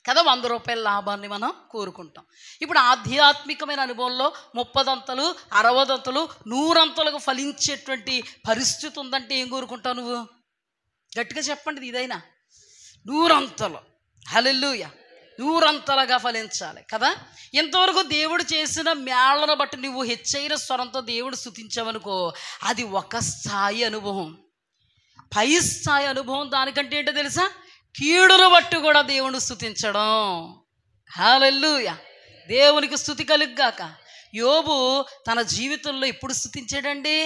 కదా. 100 రూపాయల లాభాన్ని మనం కోరుకుంటాం. ఇప్పుడు ఆధ్యాత్మికమైన అనుభవంలో 30 60 100 ఫలించేటువంటి పరిస్థితి ఉందంటే ఏం కోరుకుంటావు నువ్వు? గట్టిగా చెప్పండి. ఇదైనా 100. హల్లెలూయా. 100 ఫలించాలి కదా. ఇంతవరకు దేవుడు చేసిన మేళ్లను బట్టి నువ్వు హెచ్చైన స్వరంతో దేవుడు స్తుతించావనుకో, అది ఒక స్థాయి అనుభవం. పై స్థాయి అనుభవం దానికంటే ఏంటో తెలుసా? కీడును బట్టి కూడా దేవుని స్తుతించడం. హల్లెలూయా. దేవునికి స్తుతి కలుగ్గాక. యోబు తన జీవితంలో ఎప్పుడు స్తుతించాడండి?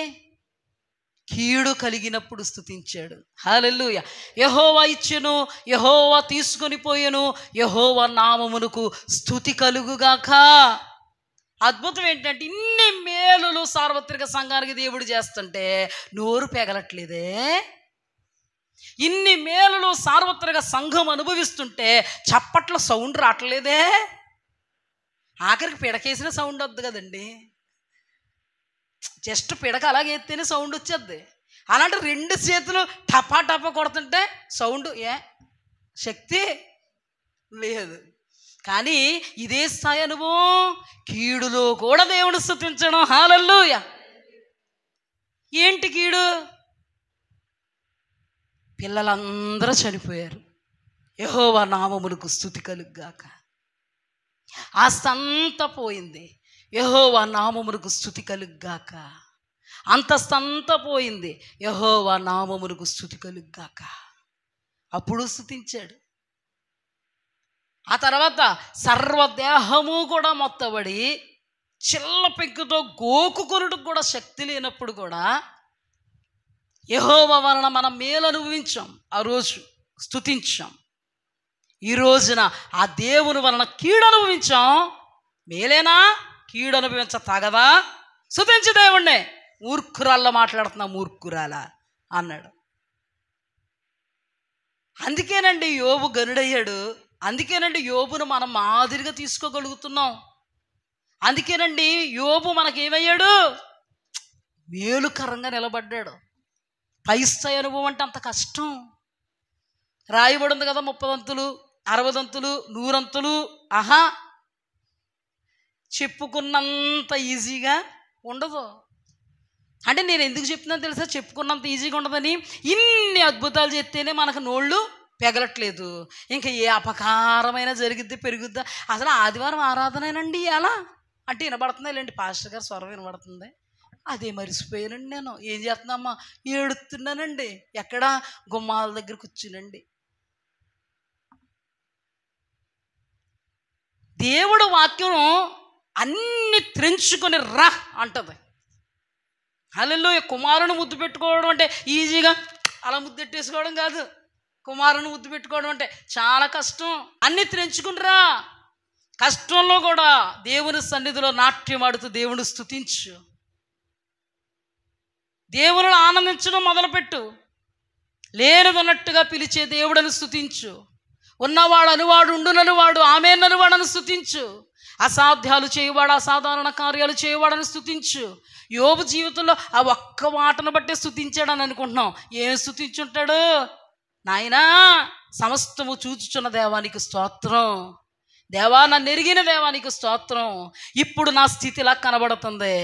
కీడు కలిగినప్పుడు స్తుతించాడు. హల్లెలూయా. యెహోవా ఇచ్చెను, యెహోవా తీసుకొని పోయెను, యెహోవా నామమునకు స్తుతి కలుగుగాక. అద్భుతం ఏంటంటే, ఇన్ని మేలులు సార్వత్రిక సంఘానికి దేవుడు చేస్తుంటే నోరు పెగలట్లేదే. ఇన్ని మేలులు సార్వత్రిక సంఘం అనుభవిస్తుంటే చప్పట్ల సౌండ్ రావట్లేదే. ఆఖరికి పిడకేసిన సౌండ్ వద్దు కదండి, జస్ట్ పిడక అలాగే ఎత్తేనే సౌండ్ వచ్చేద్ది. అలాంటి 2 చేతులు టపా టపా కొడుతుంటే సౌండ్ శక్తి లేదు. కానీ ఇదే స్థాయి అనుభవం కీడులో కూడా దేవుడు స్తుతించడం. హల్లెలూయా. ఏంటి కీడు? పిల్లలందరూ చనిపోయారు, యెహోవా నామమునకు స్తుతి కలుగ్గాక. ఆస్తంతా పోయింది, యెహోవా నామమునకు స్తుతి కలుగ్గాక. అంతస్తంతా పోయింది, యెహోవా నామమునకు స్తుతి కలుగ్గాక. అప్పుడు స్తుతించాడు. ఆ తర్వాత సర్వదేహము కూడా మొత్తబడి చిల్ల పెంకుతో గోకుకొనుటకు కూడా శక్తి లేనప్పుడు కూడా యెహోవా వలన మనం మేలు అనుభవించాం, ఆ రోజు స్తుతించాం. ఈ రోజున ఆ దేవుని వలన కీడు అనుభవించాం, మేలేనా? కీడు అనుభవించ తగదా? స్తుతించు దేవుణ్ణి. మూర్ఖురాల్లో మాట్లాడుతున్నా, మూర్ఖురాల అన్నాడు. అందుకేనండి యోబు గనుడయ్యాడు. అందుకేనండి యోబును మనం మాదిరిగా తీసుకోగలుగుతున్నాం. అందుకేనండి యోబు మనకేమయ్యాడు? మేలుకరంగా నిలబడ్డాడు. పై స్థాయి అనుభవం అంటే అంత కష్టం. రాయబడి ఉంది కదా, 30 అంతులు, 60 అంతులు, 100 అంతులు. ఆహా, చెప్పుకున్నంత ఈజీగా ఉండదు. అంటే నేను ఎందుకు చెప్తున్నాను తెలుసా? చెప్పుకున్నంత ఈజీగా ఉండదని. ఇన్ని అద్భుతాలు చేస్తేనే మనకు నోళ్ళు పెగలట్లేదు. ఇంకా ఏ అపకారమైనా జరిగిద్ది, పెరుగుద్దా? అసలు ఆదివారం ఆరాధనేనండి ఎలా అంటే వినబడుతుంది లేండి, పాస్టర్ గారు స్వరం వినబడుతుంది. అదే మరిసిపోయానండి. నేను ఏం చేస్తున్నామ్మా? ఏడుస్తున్నానండి. ఎక్కడ? గుమ్మాల దగ్గర కూర్చునండి. దేవుడు వాక్యం అన్ని త్రెంచుకొని రా అంటది. హల్లెలూయా. కుమారుని ముద్దు పెట్టుకోవడం అంటే ఈజీగా అలా ముద్దెట్టేసుకోవడం కాదు. కుమారుని ముద్దు పెట్టుకోవడం అంటే చాలా కష్టం. అన్ని త్రెంచుకునిరా. కష్టంలో కూడా దేవుని సన్నిధిలో నాట్యం ఆడుతూ దేవుని స్తుతించు, దేవుని ఆనందించడం మొదలుపెట్టు. లేనిదన్నట్టుగా పిలిచే దేవుడని స్తుతించు. ఉన్నవాడు అనువాడు, ఉండుననువాడు, ఆమేననువాడని స్తుతించు. అసాధ్యాలు చేయవాడు, అసాధారణ కార్యాలు చేయవాడని స్తుతించు. యోబు జీవితంలో ఆ ఒక్క మాటను బట్టే స్తుతించాడని అనుకుంటున్నాం. ఏం స్తుతించుంటాడు? నాయనా, సమస్తము చూచుచున్న దేవానికి స్తోత్రం, దేవా నన్ను ఎరిగిన దేవానికి స్తోత్రం. ఇప్పుడు నా స్థితి ఇలా కనబడుతుంది.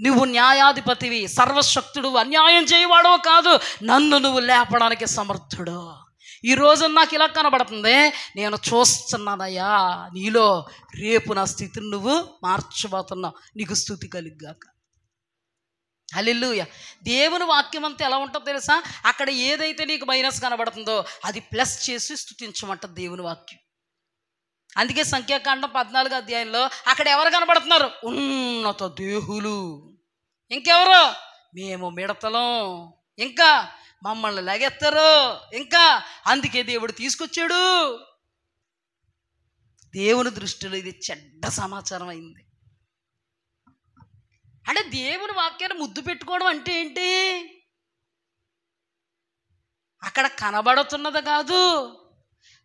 నువ్వు న్యాయాధిపతివి, సర్వశక్తుడు, అన్యాయం చేయవాడో కాదు, నన్ను నువ్వు లేపడానికి సమర్థుడు. ఈరోజు నాకు ఇలా కనబడుతుంది. నేను చూస్తున్నానయ్యా నీలో రేపు నా స్థితిని నువ్వు మార్చబోతున్నావు. నీకు స్తుతి కలుగుగాక. హల్లెలూయా. దేవుని వాక్యం అంతా ఎలా ఉంటుందో తెలుసా? అక్కడ ఏదైతే నీకు మైనస్ కనబడుతుందో అది ప్లస్ చేసి స్తుతించమంటుంది దేవుని వాక్యం. అందుకే సంఖ్యాకాండం 14వ అధ్యాయంలో అక్కడ ఎవరు కనబడుతున్నారు? ఉన్నత దేహులు. ఇంకెవరు? మేము మిడతలం. ఇంకా మమ్మల్ని లగెత్తరు. ఇంకా అందుకే దేవుడు తీసుకొచ్చాడు. దేవుని దృష్టిలో ఇది చెడ్డ సమాచారం అయింది. అంటే దేవుని వాక్యాన్ని ముద్దు పెట్టుకోవడం అంటే ఏంటి? అక్కడ కనబడుతున్నది కాదు,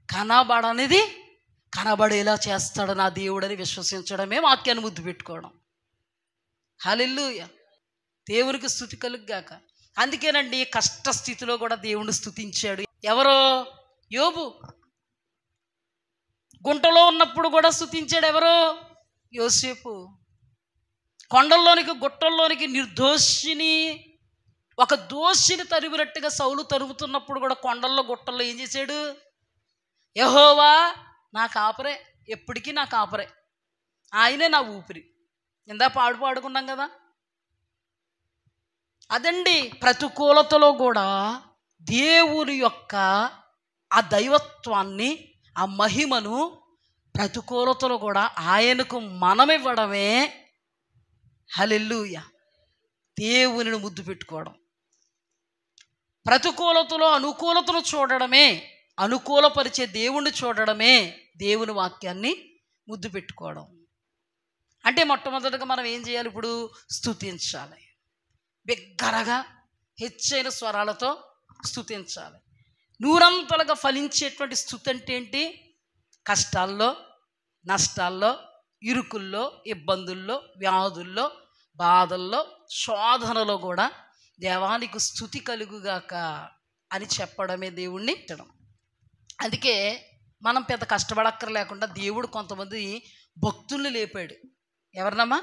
కనబడనిది కనబడేలా చేస్తాడు నా దేవుడని విశ్వసించడమే వాక్యాన్ని ముద్దు పెట్టుకోవడం. హల్లెలూయా. దేవునికి స్తుతి కలుగుగాక. అందుకేనండి కష్ట స్థితిలో కూడా దేవుణ్ణి స్తుతించాడు. ఎవరో? యోబు. గుంటలో ఉన్నప్పుడు కూడా స్తుతించాడు. ఎవరో? యోసేపు. కొండల్లోనికి, గుట్టల్లోనికి నిర్దోషిని, ఒక దోషిని తరిమినట్టుగా సౌలు తరుముతున్నప్పుడు కూడా కొండల్లో, గుట్టల్లో ఏం చేశాడు? యెహోవా నా కాపరే, ఎప్పటికీ నా కాపరే, ఆయనే నా ఊపిరి. ఇందా పాడుకున్నాం కదా. అదండి, ప్రతికూలతలో కూడా దేవుని యొక్క ఆ దైవత్వాన్ని, ఆ మహిమను ప్రతికూలతలో కూడా ఆయనకు మనమివ్వడమే హల్లెలూయా దేవునిని ముద్దు పెట్టుకోవడం. ప్రతికూలతలో అనుకూలతను చూడడమే, అనుకూలపరిచే దేవుణ్ణి చూడడమే దేవుని వాక్యాన్ని ముద్దు పెట్టుకోవడం. అంటే మొట్టమొదటిగా మనం ఏం చేయాలి? ఇప్పుడు స్తుతించాలి. బిగ్గరగా హెచ్చైన స్వరాలతో స్తుతించాలి. నూరంతలుగా ఫలించేటువంటి స్తుతి అంటే ఏంటి? కష్టాల్లో, నష్టాల్లో, ఇరుకుల్లో, ఇబ్బందుల్లో, వ్యాధుల్లో, బాధల్లో, శోధనలో కూడా దేవానికి స్తుతి కలుగుగాక అని చెప్పడమే దేవుణ్ణి ఇచ్చడం. అందుకే మనం పెద్ద కష్టపడక్కర లేకుండా దేవుడు కొంతమంది భక్తుల్ని లేపాడు. ఎవరినమ్మా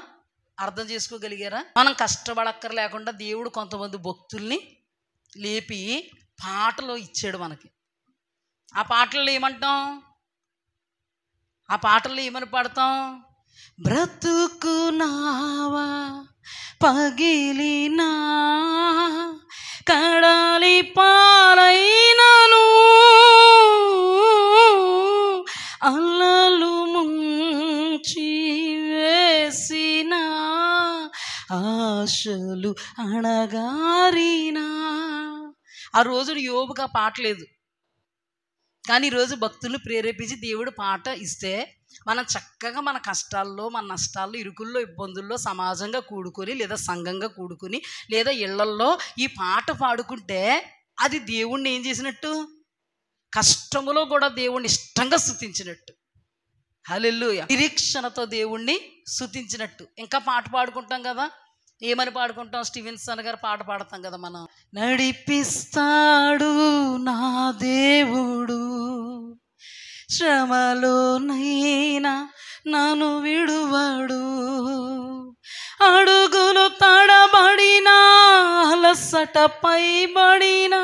అర్థం చేసుకోగలిగారా? మనం కష్టపడక్కర లేకుండా దేవుడు కొంతమంది భక్తుల్ని లేపి పాటలో ఇచ్చాడు మనకి. ఆ పాటల్లో ఏమంటాం? ఆ పాటల్లో ఏమని పాడతాం? బ్రతుకు నావా పగిలినా, కడలి పాలైనను, అల్ల ఆశలు అణగారినా. ఆ రోజు యోబుకి ఆ పాట లేదు, కానీ ఈరోజు భక్తులను ప్రేరేపించి దేవుడు పాట ఇస్తే మనం చక్కగా మన కష్టాల్లో, మన నష్టాల్లో, ఇరుకుల్లో, ఇబ్బందుల్లో సమాజంగా కూడుకొని లేదా సంఘంగా కూడుకొని లేదా ఇళ్లల్లో ఈ పాట పాడుకుంటే అది దేవుణ్ణి ఏం చేసినట్టు? కష్టములో కూడా దేవుణ్ణి ఇష్టంగా స్తుతించినట్టు. హల్లెలూయా. నిరీక్షణతో దేవుణ్ణి స్తుతించినట్టు. ఇంకా పాట పాడుకుంటాం కదా, ఏమని పాడుకుంటాం? స్టీవెన్సన్ గారు పాట పాడతాం కదా మనం. నడిపిస్తాడు నా దేవుడు, శ్రమలోనైనా నన్ను విడువడు, అడుగులు తడబడినా అలసట పైబడినా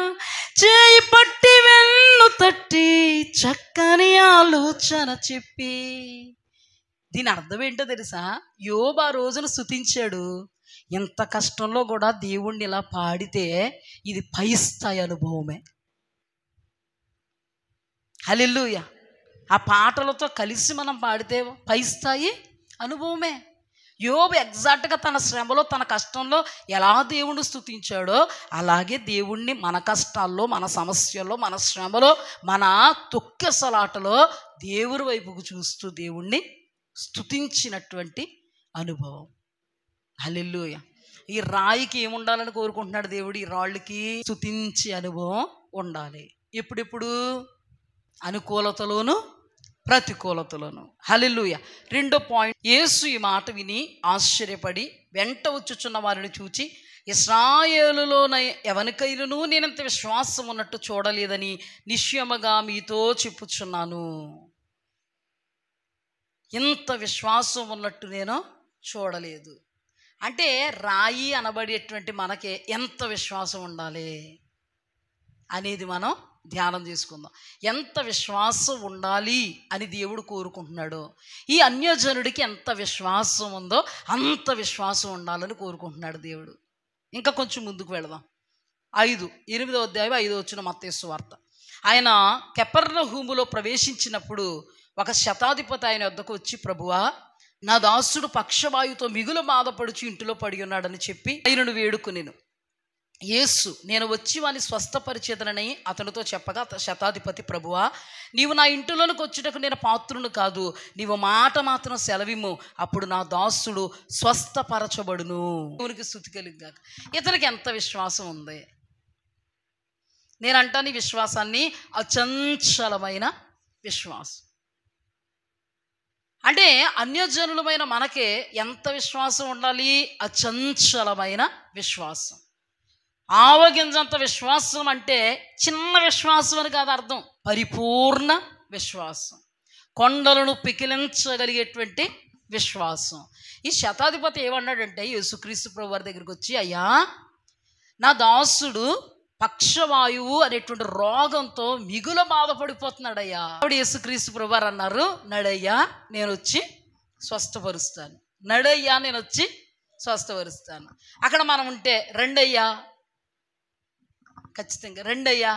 చేయి పట్టి వెన్ను తట్టి చక్కని ఆలోచన చెప్పి. దీని అర్థం ఏంటో తెలుసా? యోబు ఆ రోజున స్తుతించాడు. ఎంత కష్టంలో కూడా దేవుణ్ణి ఇలా పాడితే ఇది పై స్థాయి అనుభవమే. హల్లెలూయా. ఆ పాటలతో కలిసి మనం పాడితే పై స్థాయి అనుభవమే. యోబు ఎగ్జాక్ట్గా తన శ్రమలో, తన కష్టంలో ఎలా దేవుణ్ణి స్తుతించాడో అలాగే దేవుణ్ణి మన కష్టాల్లో, మన సమస్యల్లో, మన శ్రమలో, మన తొక్కెసలాటలో దేవుడి వైపుకు చూస్తూ దేవుణ్ణి స్తుతించినటువంటి అనుభవం. హల్లెలూయా. ఈ రాయికి ఏముండాలని కోరుకుంటున్నాడు దేవుడు? ఈ రాళ్ళకి స్తుతించే అనుభవం ఉండాలి. ఎప్పుడెప్పుడు? అనుకూలతలోను ప్రతికూలతలోను. హల్లెలూయా. రెండో పాయింట్, యేసు ఈ మాట విని ఆశ్చర్యపడి వెంట వచ్చుచున్న వారిని చూచి, ఇశ్రాయేలులోన ఎవరికైనను నేనంత విశ్వాసం ఉన్నట్టు చూడలేదని నిశ్చయముగా మీతో చెప్పుచున్నాను. ఇంత విశ్వాసం ఉన్నట్టు నేను చూడలేదు. అంటే రాయి అనబడేటువంటి మనకి ఎంత విశ్వాసం ఉండాలి అనేది మనం ధ్యానం చేసుకుందాం. ఎంత విశ్వాసం ఉండాలి అని దేవుడు కోరుకుంటున్నాడో, ఈ అన్యజనుడికి ఎంత విశ్వాసం ఉందో అంత విశ్వాసం ఉండాలని కోరుకుంటున్నాడు దేవుడు. ఇంకా కొంచెం ముందుకు వెళదాం. 8వ అధ్యాయం 5వ వచనం మత్తయి సువార్త. ఆయన కపెర్నహూములో ప్రవేశించినప్పుడు ఒక శతాధిపతి ఆయన వద్దకు వచ్చి, ప్రభువా, నా దాసుడు పక్షవాయుతో మిగులు బాధపడుచు ఇంటిలో పడి ఉన్నాడని చెప్పి ఆయనను వేడుకొనెను. యేసు, నేను వచ్చి వాని స్వస్థపరిచేదనని అతనితో చెప్పగా శతాధిపతి, ప్రభువా, నీవు నా ఇంటిలోనికి వచ్చుటకు నేను పాత్రును కాదు, నీవు మాట మాత్రం సెలవిమ్ము, అప్పుడు నా దాసుడు స్వస్థపరచబడును. దేవునికి స్తుతి కలుగుగాక. ఇతనికి ఎంత విశ్వాసం ఉంది! నేనంటాను ఈ విశ్వాసాన్ని అచంచలమైన విశ్వాసం. అంటే అన్యజనులమైన మనకే ఎంత విశ్వాసం ఉండాలి? అచంచలమైన విశ్వాసం. ఆవగింజంత విశ్వాసం అంటే చిన్న విశ్వాసం అని కాదు అర్థం, పరిపూర్ణ విశ్వాసం, కొండలను పికిలించగలిగేటువంటి విశ్వాసం. ఈ శతాధిపతి ఏమన్నాడంటే యేసుక్రీస్తు ప్రభు వారి దగ్గరికి వచ్చి, అయ్యా, నా దాసుడు పక్షవాయువు అనేటువంటి రోగంతో మిగుల బాధపడిపోతున్నాడయ్యా. అప్పుడు యేసుక్రీస్తు ప్రభు వారు అన్నారు, నడయ్యా, నేను వచ్చి స్వస్థపరుస్తాను. నడయ్యా, నేను వచ్చి స్వస్థపరుస్తాను. అక్కడ మనం ఉంటే, రెండయ్యా, ఖచ్చితంగా రెండయ్యా,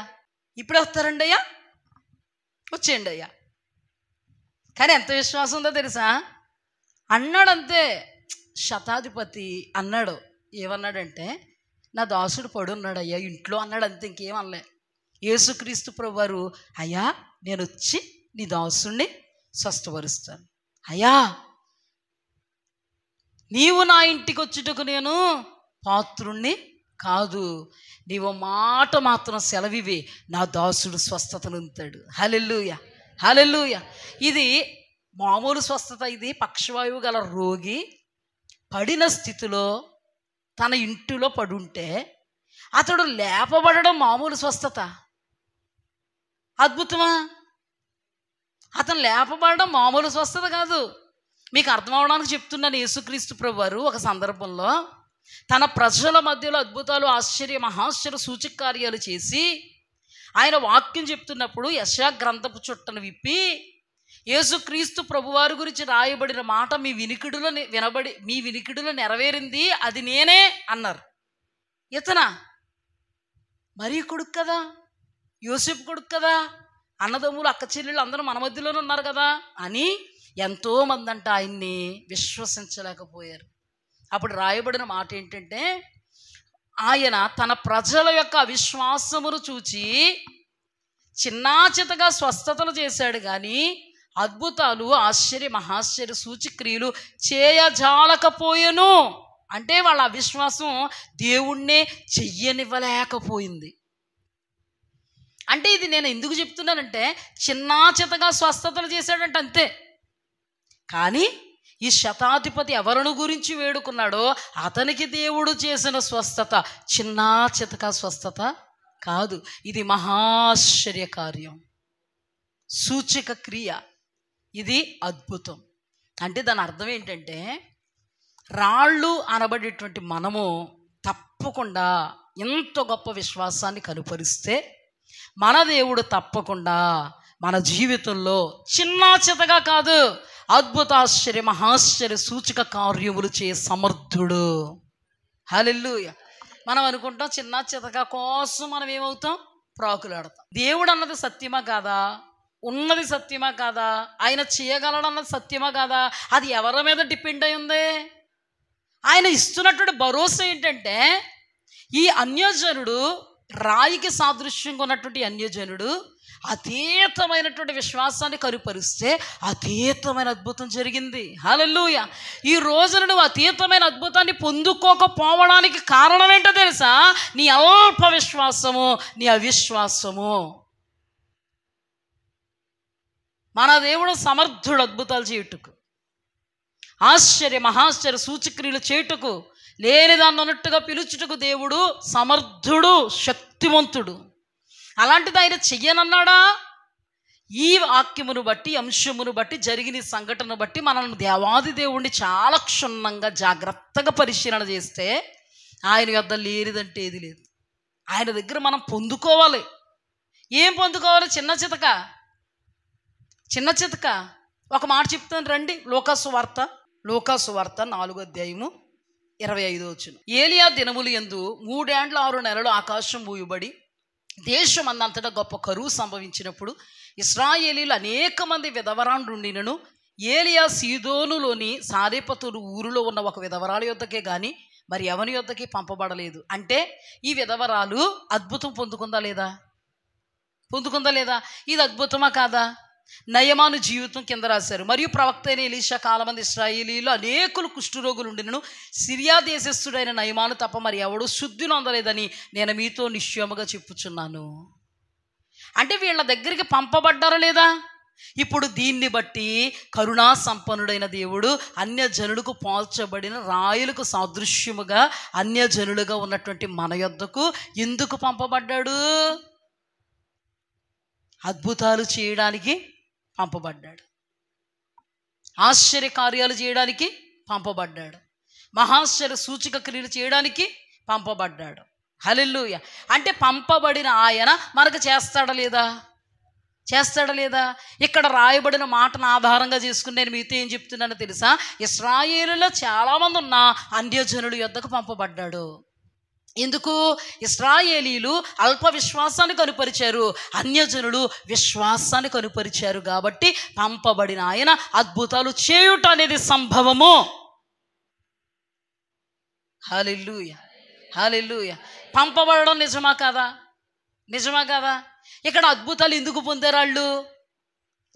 ఇప్పుడే వస్తారండయ్యా, వచ్చేయండి అయ్యా. కానీ ఎంత విశ్వాసం ఉందో తెలుసా? అన్నాడంతే. శతాధిపతి అన్నాడు. ఏమన్నాడంటే, నా దాసుడు పడున్నాడయ్యా ఇంట్లో అన్నాడు, అంతే, ఇంకేం అనలే. యేసుక్రీస్తు ప్రభువారు, అయ్యా, నేను వచ్చి నీ దాసుడిని స్వస్థపరుస్తాను. అయ్యా, నీవు నా ఇంటికి వచ్చుటకు నేను పాత్రుణ్ణి కాదు, నీవు మాట మాత్రం సెలవివే, నా దాసుడు స్వస్థతను పొందుతాడు. హల్లెలూయా, హల్లెలూయా. ఇది మామూలు స్వస్థత. ఇది పక్షవాయువు గల రోగి పడిన స్థితిలో తన ఇంటిలో పడుంటే అతడు లేపబడడం మామూలు స్వస్థత, అద్భుతమా? అతను లేపబడడం మామూలు స్వస్థత కాదు. మీకు అర్థం అవడానికి చెప్తున్నాను. యేసుక్రీస్తు ప్రభు వారు ఒక సందర్భంలో తన ప్రజల మధ్యలో అద్భుతాలు, ఆశ్చర్య మహాశ్చర్య సూచక కార్యాలు చేసి ఆయన వాక్యం చెప్తున్నప్పుడు యెషయా గ్రంథపు చుట్టను విప్పి, యేసుక్రీస్తు ప్రభువారి గురించి రాయబడిన మాట మీ వినికిడిలో నెరవేరింది, అది నేనే అన్నారు. ఇతనా? మరీ కొడుకు కదా, యోసేపు కొడుకు కదా, అన్నదమ్ములు అక్క చెల్లెళ్ళు అందరూ మన మధ్యలోనే ఉన్నారు కదా అని ఎంతోమంది అంట ఆయన్ని విశ్వసించలేకపోయారు. అప్పుడు రాయబడిన మాట ఏంటంటే, ఆయన తన ప్రజల యొక్క అవిశ్వాసమును చూచి చిన్నాచితగా స్వస్థతలు చేశాడు, కానీ అద్భుతాలు, ఆశ్చర్య మహాశ్చర్య సూచక్రియలు చేయజాలకపోయెను. అంటే వాళ్ళ అవిశ్వాసం దేవుణ్ణే చెయ్యనివ్వలేకపోయింది. అంటే ఇది నేను ఎందుకు చెప్తున్నానంటే, చిన్నాచితగా స్వస్థతలు చేశాడంట అంతే. కానీ ఈ శతాధిపతి ఎవరిని గురించి వేడుకున్నాడో అతనికి దేవుడు చేసిన స్వస్థత చిన్నా చితక స్వస్థత కాదు. ఇది మహాశ్చర్య కార్యం, సూచక క్రియ, ఇది అద్భుతం. అంటే దాని అర్థం ఏంటంటే, రాళ్ళు అనబడేటువంటి మనము తప్పకుండా ఎంత గొప్ప విశ్వాసాన్ని కనుపరిస్తే మన దేవుడు తప్పకుండా మన జీవితంలో చిన్నా చితగా కాదు, అద్భుత ఆశ్చర్య మహాశ్చర్య సూచక కార్యములు చే సమర్థుడు. హల్లెలూయా. మనం అనుకుంటాం చిన్న చితక కోసం మనం ఏమవుతాం, ప్రాకులాడతాం. దేవుడు అన్నది సత్యమా కాదా, ఉన్నది సత్యమా కాదా, ఆయన చేయగలడన్నది సత్యమా కాదా, అది ఎవరి మీద డిపెండ్ అయి ఉంది? ఆయన ఇస్తున్నటువంటి భరోసా ఏంటంటే, ఈ అన్యజనుడు, రాయికి సాదృశ్యంగా ఉన్నటువంటి అన్యజనుడు అతీతమైనటువంటి విశ్వాసాన్ని కనుపరిస్తే అతీతమైన అద్భుతం జరిగింది. హల్లెలూయా. ఈ రోజున నువ్వు అతీతమైన అద్భుతాన్ని పొందుకోకపోవడానికి కారణం ఏంటో తెలుసా? నీ అల్ప విశ్వాసము, నీ అవిశ్వాసము. మన దేవుడు సమర్థుడు అద్భుతాలు చేయుటకు, ఆశ్చర్య మహాశ్చర్య సూచక్రియలు చేయుటకు, లేని దాన్ని అన్నట్టుగా పిలుచుటకు దేవుడు సమర్థుడు, శక్తివంతుడు. అలాంటిది ఆయన చెయ్యనన్నాడా? ఈ వాక్యమును బట్టి, అంశమును బట్టి, జరిగిన సంఘటనను బట్టి మనం దేవాది దేవుణ్ణి చాలా క్షుణ్ణంగా జాగ్రత్తగా పరిశీలన చేస్తే ఆయన యొద్ద లేనిదంటే ఏది లేదు. ఆయన దగ్గర మనం పొందుకోవాలి. ఏం పొందుకోవాలి? చిన్న చితక, చిన్న చితక. ఒక మాట చెప్తాను రండి. లూకాసు వార్త 4:25. ఏలియా దినములు యందు 3 ఏండ్ల 6 నెలలు ఆకాశం మూయబడి దేశం అందంతటా గొప్ప కరువు సంభవించినప్పుడు ఇశ్రాయేలీలు అనేక మంది విధవరాండ్రుండినను ఏలియా సీదోనులోని సారేపతులు ఊరిలో ఉన్న ఒక విధవరాల యొద్దకే గాని మరి ఎవని యొద్దకి పంపబడలేదు. అంటే ఈ విధవరాలు అద్భుతం పొందుకుందా లేదా? పొందుకుందా లేదా? ఇది అద్భుతమా కాదా? నయమాను జీవితం కింద రాశారు. మరియు ప్రవక్త అయిన ఎలీషా కాలమంది ఇశ్రాయేలీలు అనేకులు కుష్ఠరోగులు ఉండినను సిరియా దేశస్థుడైన నయమాను తప్ప మరి ఎవడు శుద్ధి నొందలేదని నేను మీతో నిశ్చయముగా చెప్పుచున్నాను. అంటే వీళ్ళ దగ్గరికి పంపబడ్డారా లేదా? ఇప్పుడు దీన్ని బట్టి కరుణా సంపన్నుడైన దేవుడు అన్యజనులకు పోల్చబడిన రాయులకు సాదృశ్యముగా అన్యజనులుగా ఉన్నటువంటి మన యొద్దకు ఎందుకు పంపబడ్డాడు? అద్భుతాలు చేయడానికి పంపబడ్డాడు, ఆశ్చర్య కార్యాలు చేయడానికి పంపబడ్డాడు, మహాశ్చర్య సూచక క్రియలు చేయడానికి పంపబడ్డాడు. హల్లెలూయా. అంటే పంపబడిన ఆయన మనకు చేస్తాడా లేదా? చేస్తాడా లేదా? ఇక్కడ రాయబడిన మాటను ఆధారంగా చేసుకుని నేను మీతో ఏం చెప్తున్నానో తెలుసా? ఇశ్రాయేలులో చాలామంది ఉన్న అన్యజనుల యొద్దకు పంపబడ్డాడు. ఎందుకు? ఇశ్రాయేలీలు అల్ప విశ్వాసాన్ని కనుపరిచారు, అన్యజనులు విశ్వాసాన్ని కనుపరిచారు. కాబట్టి పంపబడిన ఆయన అద్భుతాలు చేయుట అనేది సంభవము. హల్లెలూయా, హల్లెలూయా. పంపబడడం నిజమా కాదా? నిజమా కాదా? ఇక్కడ అద్భుతాలు ఎందుకు పొందారు వాళ్ళు?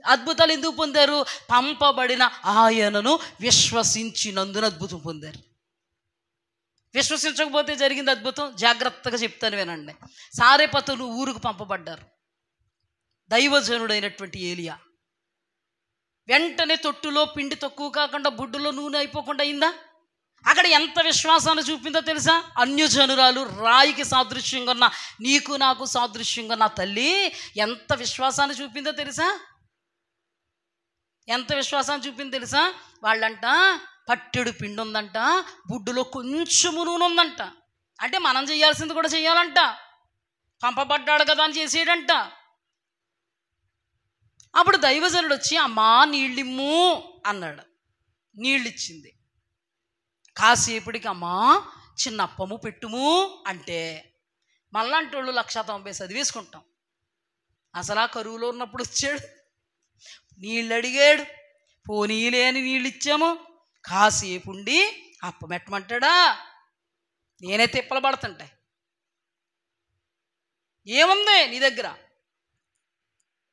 అద్భుతాలు ఎందుకు పొందారు? పంపబడిన ఆయనను విశ్వసించినందున అద్భుతం పొందారు. విశ్వసించకపోతే జరిగింది అద్భుతం. జాగ్రత్తగా చెప్తాను వినండి. సారేపతులు ఊరుకు పంపబడ్డారు. దైవజనుడైనటువంటి ఏలియా వెంటనే తొట్టులో పిండి తక్కువ కాకుండా బుడ్డులో నూనె అయిపోకుండా అయిందా? అక్కడ ఎంత విశ్వాసాన్ని చూపిందో తెలుసా? అన్యజనురాలు, రాయికి సాదృశ్యంగా ఉన్న, నీకు నాకు సాదృశ్యంగా ఉన్న తల్లి ఎంత విశ్వాసాన్ని చూపిందో తెలుసా? ఎంత విశ్వాసాన్ని చూపిందో తెలుసా? వాళ్ళంట పట్టెడు పిండి ఉందంట, బుడ్డులో కొంచెము నూనె ఉందంట. అంటే మనం చేయాల్సింది కూడా చేయాలంట. పంపబడ్డాడు కదా అని చేసేయడంట. అప్పుడు దైవజనుడు వచ్చి అమ్మా నీళ్ళిమ్ము అన్నాడు. నీళ్ళిచ్చింది. కాసేపటికి అమ్మా చిన్న అప్పము పెట్టుము అంటే మళ్ళంటి వాళ్ళు 190 చదివేసుకుంటాం. అసలు ఆ కరువులో ఉన్నప్పుడు వచ్చాడు, నీళ్ళు అడిగాడు, పోనీలేని నీళ్ళు ఇచ్చాము. కాసేపు ఉండి అప్పమెట్టమంటాడా? నేనే తిప్పలు పడుతుంటాయి. ఏముంది నీ దగ్గర?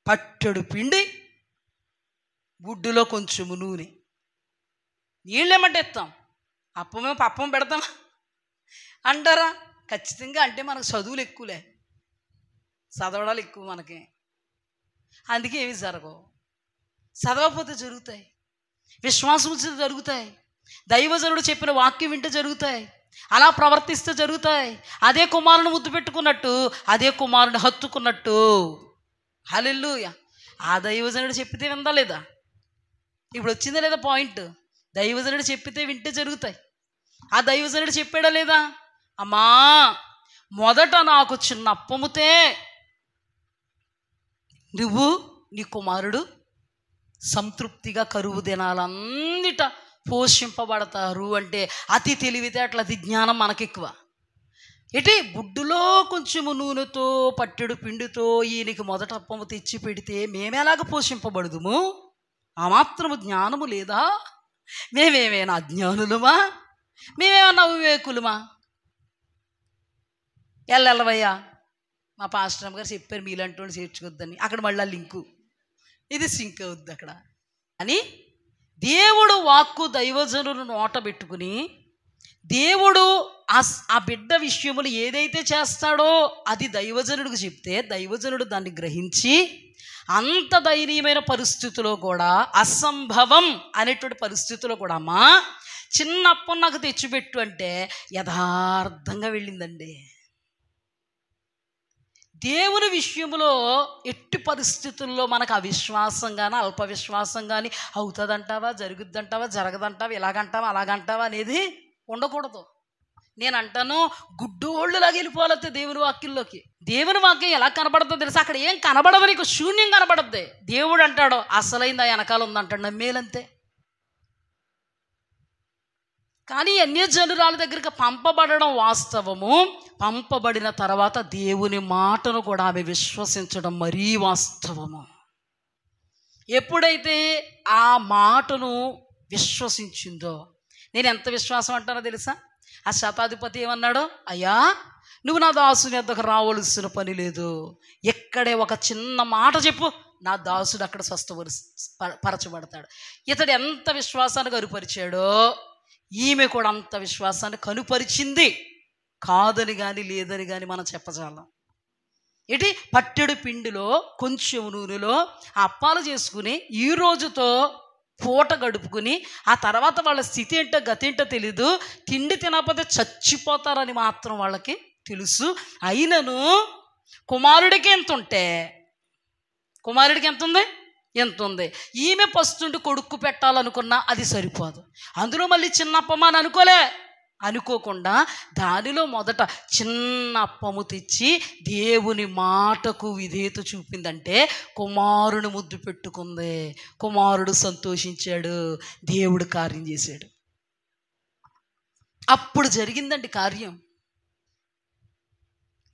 పట్టెడు పిండి, గుడ్డులో కొంచెము నూనె, నీళ్ళేమంటే ఇస్తాం, పప్పం పెడతామా అంటారా? ఖచ్చితంగా. అంటే మనకు చదువులు ఎక్కువలే, చదవడాలు ఎక్కువ మనకి, అందుకే ఏమి జరగవు. చదవకపోతే జరుగుతాయి, విశ్వాసం జరుగుతాయి, దైవజనుడు చెప్పిన వాక్యం వింటే జరుగుతాయి, అలా ప్రవర్తిస్తే జరుగుతాయి. అదే కుమారుని ముద్దు పెట్టుకున్నట్టు, అదే కుమారుని హత్తుకున్నట్టు. హల్లెలూయా. ఆ దైవజనుడు చెప్పితే విందా లేదా? ఇప్పుడు వచ్చిందా లేదా పాయింట్? దైవజనుడు చెప్పితే వింటే జరుగుతాయి. ఆ దైవజనుడు చెప్పాడా లేదా? అమ్మా, మొదట నాకు చిన్న అప్పముతే నువ్వు నీ కుమారుడు సంతృప్తిగా కరువు దినాలన్నిట పోషింపబడతారు అంటే అతి తెలివితేటలు, అతి జ్ఞానం మనకెక్కువ. ఏంటి? బుడ్డులో కొంచెము నూనెతో పట్టెడు పిండితో ఈయనకి మొదట అప్పము తెచ్చి పెడితే మేమేలాగ పోషింపబడుదుము? ఆ మాత్రము జ్ఞానము లేదా? మేమేమైనా అజ్ఞానులమా? మేమేమన్నా వివేకులమా? ఎల్లవయ్యా, మా పాస్టర్ గారు చెప్పారు మీలాంటి చేర్చుకోవద్దని. అక్కడ మళ్ళీ లింకు, ఇది సింక్ అవుద్ది అక్కడ అని. దేవుడు వాక్కు దైవజనులు నోట పెట్టుకుని, దేవుడు ఆ బిడ్డ విషయములు ఏదైతే చేస్తాడో అది దైవజనుడికి చెప్తే, దైవజనుడు దాన్ని గ్రహించి అంత దయనీయమైన పరిస్థితిలో కూడా, అసంభవం అనేటువంటి పరిస్థితిలో కూడా, అమ్మా చిన్నప్పని నాకు తెచ్చిపెట్టు అంటే యథార్థంగా వెళ్ళిందండి. దేవుని విషయంలో ఎట్టి పరిస్థితుల్లో మనకు అవిశ్వాసం కానీ, అల్ప విశ్వాసం కానీ, అవుతుందంటావా, జరుగుద్దంటావా, జరగదంటావా, ఇలాగంటావా, అలాగంటావా అనేది ఉండకూడదు. నేను అంటాను, గుడ్డోళ్ళులాగా వెళ్ళిపోవాలి దేవుని వాక్యంలోకి. దేవుని వాక్యం ఎలా కనబడుతుందో తెలుసా? అక్కడ ఏం కనబడదు, నీకు శూన్యం కనబడద్ది. దేవుడు అంటాడు అసలైంది ఆ వెనకాల ఉందంటాడు, నమ్మేలంతే. కానీ అన్యజనురాల దగ్గరికి పంపబడడం వాస్తవము. పంపబడిన తర్వాత దేవుని మాటను కూడా ఆమె విశ్వసించడం మరీ వాస్తవము. ఎప్పుడైతే ఆ మాటను విశ్వసించిందో, నేను ఎంత విశ్వాసం అంటానో తెలుసా? ఆ శతాధిపతి ఏమన్నాడు? అయ్యా, నువ్వు నా దాసుని వద్దకు రావలసిన పని లేదు, ఎక్కడే ఒక చిన్న మాట చెప్పు, నా దాసుడు అక్కడ పరచబడతాడు. ఇతడు ఎంత విశ్వాసాన్ని కనుపరిచాడో ఈమె కూడా అంత విశ్వాసాన్ని కనుపరిచింది. కాదని కానీ లేదని కానీ మనం చెప్పజాలం. ఏంటి? పట్టెడు పిండిలో కొంచెం నూనెలో ఆ అప్పాలు చేసుకుని ఈ రోజుతో పూట గడుపుకుని, ఆ తర్వాత వాళ్ళ స్థితి ఏంటో గతేంటో తెలీదు, తిండి తినకపోతే చచ్చిపోతారని మాత్రం వాళ్ళకి తెలుసు. అయినను కుమారుడికి ఎంత ఉంటే, కుమారుడికి ఎంత ఉంది? ఎంత ఉంది. ఈమె పస్తుండి కొడుక్కు పెట్టాలనుకున్నా అది సరిపోదు. అందులో మళ్ళీ చిన్న అప్పమా అని అనుకోకుండా దానిలో మొదట చిన్న అప్పము తెచ్చి దేవుని మాటకు విధేయత చూపిందంటే కుమారుని ముద్దు పెట్టుకుంది. కుమారుడు సంతోషించాడు, దేవుడు కార్యం చేశాడు. అప్పుడు జరిగిందండి కార్యం.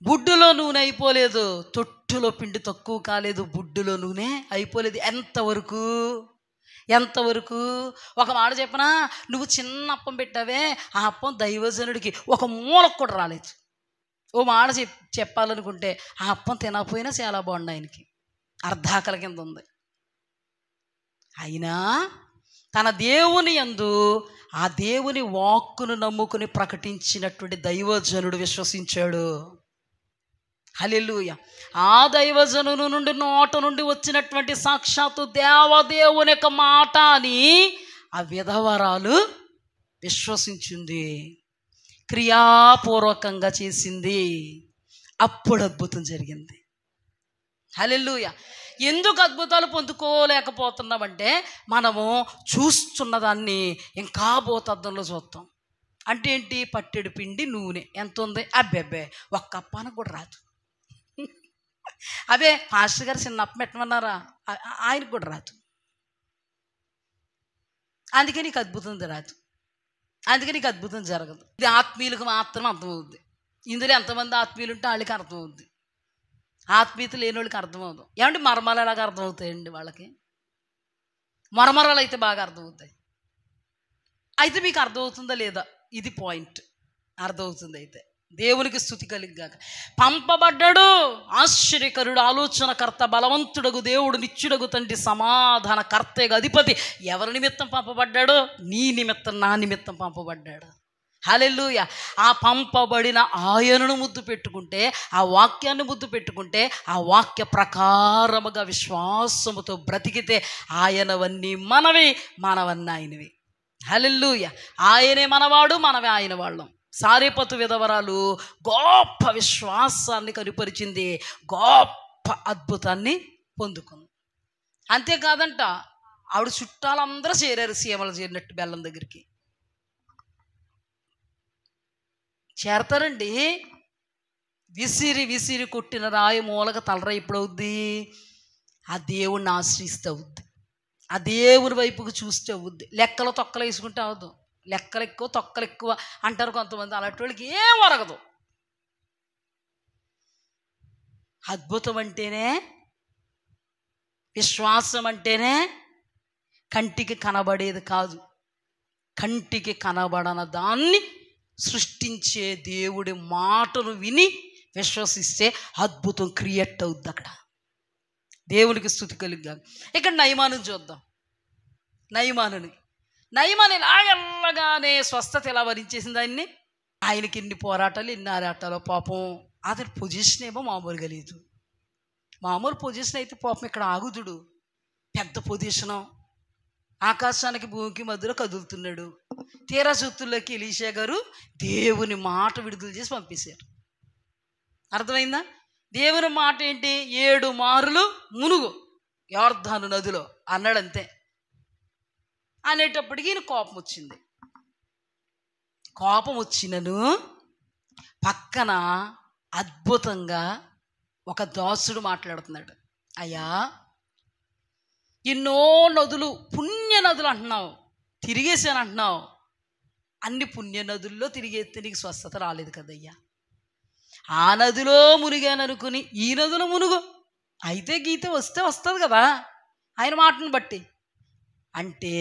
బుడ్డులో నూనె అయిపోలేదు, తొట్టులో పిండి తక్కువ కాలేదు, బుడ్డులో నూనె అయిపోలేదు. ఎంతవరకు ఒక మాట చెప్పనా? నువ్వు చిన్న అప్పం పెట్టావే, ఆ అప్పం దైవజనుడికి ఒక మూలకు కూడా రాలేదు. ఓ మాట చెప్పాలనుకుంటే ఆ అప్పం తినకపోయినా చాలా బాగుంది, ఆయనకి అర్ధాకల కింద ఉంది. అయినా తన దేవుని యందు ఆ దేవుని వాక్కును నమ్ముకుని ప్రకటించినటువంటి దైవజనుడు విశ్వసించాడు. హల్లెలూయా. ఆ దైవజనుని నుండి నోట నుండి వచ్చినటువంటి సాక్షాత్తు దేవదేవుని యొక్క మాట అని ఆ విధవరాలు విశ్వసించింది, క్రియాపూర్వకంగా చేసింది. అప్పుడు అద్భుతం జరిగింది. హల్లెలూయా. ఎందుకు అద్భుతాలు పొందుకోలేకపోతున్నామంటే మనము చూస్తున్న దాన్ని ఇంకా భూతద్దంలో చూస్తాం. అంటే ఏంటి? పట్టెడు పిండి నూనె ఎంత ఉంది? అబ్బెబ్బే ఒక్క అప్పానికి కూడా రాదు. అదే పాస్టర్ గారు చిన్న అప్పం పెట్టమన్నారా, ఆయనకు కూడా రాదు. అందుకే నీకు అద్భుతం రాదు, అందుకే నీకు అద్భుతం జరగదు. ఇది ఆత్మీయులకు మాత్రం అర్థమవుద్ది. ఇందులో ఎంతమంది ఆత్మీయులు ఉంటే వాళ్ళకి అర్థమవుద్ది, ఆత్మీయత లేని వాళ్ళకి అర్థమవుతుంది. ఏమంటే మర్మాలు ఎలాగ అర్థమవుతాయండి వాళ్ళకి? మర్మరాలు అయితే బాగా అర్థమవుతాయి. అయితే మీకు అర్థమవుతుందా లేదా? ఇది పాయింట్. అర్థమవుతుంది. అయితే దేవునికి స్తుతి కలిగాక. పంపబడ్డాడు ఆశ్చర్యకరుడు, ఆలోచనకర్త, బలవంతుడగు దేవుడు, నిత్యుడగు తండ్రి, సమాధాన కర్తగా అధిపతి. ఎవరి నిమిత్తం పంపబడ్డాడు? నీ నిమిత్తం, నా నిమిత్తం పంపబడ్డాడు. హల్లెలూయా. ఆ పంపబడిన ఆయనను ముద్దు పెట్టుకుంటే, ఆ వాక్యాన్ని ముద్దు పెట్టుకుంటే, ఆ వాక్య ప్రకారముగా విశ్వాసముతో బ్రతికితే ఆయనవన్నీ మనవి, మనవన్నీ ఆయనవి. హల్లెలూయా. ఆయనే మనవాడు, మనమే ఆయన వాళ్ళం. సారెపతు విధవరాలు గొప్ప విశ్వాసాన్ని కనిపరిచింది, గొప్ప అద్భుతాన్ని పొందుకుంది. అంతేకాదంట, ఆవిడ చుట్టాలందరూ చేరారు, సీమలు చేరినట్టు బెల్లం దగ్గరికి చేరతారండి. విసిరి విసిరి కొట్టిన రాయి మూలక తలరాయి ఎప్పుడవుద్ది? ఆ దేవుణ్ణి ఆశ్రయిస్తే అవుద్ది, ఆ దేవుని వైపుకు చూస్తే అవుద్ది. లెక్కలు తొక్కలు వేసుకుంటే అవద్దు. లెక్కలు ఎక్కువ తొక్కలు ఎక్కువ అంటారు కొంతమంది, అలాంటి వాళ్ళకి ఏం వరగదు. అద్భుతం అంటేనే, విశ్వాసం అంటేనే కంటికి కనబడేది కాదు, కంటికి కనబడన దాన్ని సృష్టించే దేవుడి మాటను విని విశ్వసిస్తే అద్భుతం క్రియేట్ అవుద్ది అక్కడ. దేవునికి స్తుతి కలుగుగా. ఇక్కడ నయమాను చూద్దాం. నయమాను ఇలా ఎల్లగానే స్వస్థత ఎలా వరించేసింది ఆయన్ని. ఆయనకి ఎన్ని పోరాటాలు, ఎన్ని ఆరాటాలు. పాపం అతని పొజిషన్ ఏమో మామూలుగా లేదు. మామూలు పొజిషన్ అయితే పాపం ఇక్కడ ఆగుదుడు, పెద్ద పొజిషను, ఆకాశానికి భూమికి మధ్యలో కదులుతున్నాడు. తీరా చూతుల్లోకి ఎలీషా గారు దేవుని మాట విడుదల చేసి పంపేశారు. అర్థమైందా? దేవుని మాట ఏంటి? 7 మారులు మునుగు యోర్దాను నదిలో అన్నాడంతే. అనేటప్పటికీ ఈయన కోపం వచ్చింది. కోపం వచ్చినను పక్కన అద్భుతంగా ఒక దాసుడు మాట్లాడుతున్నాడు. అయ్యా, ఎన్నో నదులు, పుణ్య నదులు అంటున్నావు, తిరిగేసాను అంటున్నావు. అన్ని పుణ్య నదుల్లో తిరిగేస్తే నీకు స్వస్థత రాలేదు కదయ్యా. ఆ నదిలో మునిగాను అనుకుని ఈ నదిలో మునుగు, అయితే గీత వస్తే వస్తుంది కదా ఆయన మాటను బట్టి అంటే.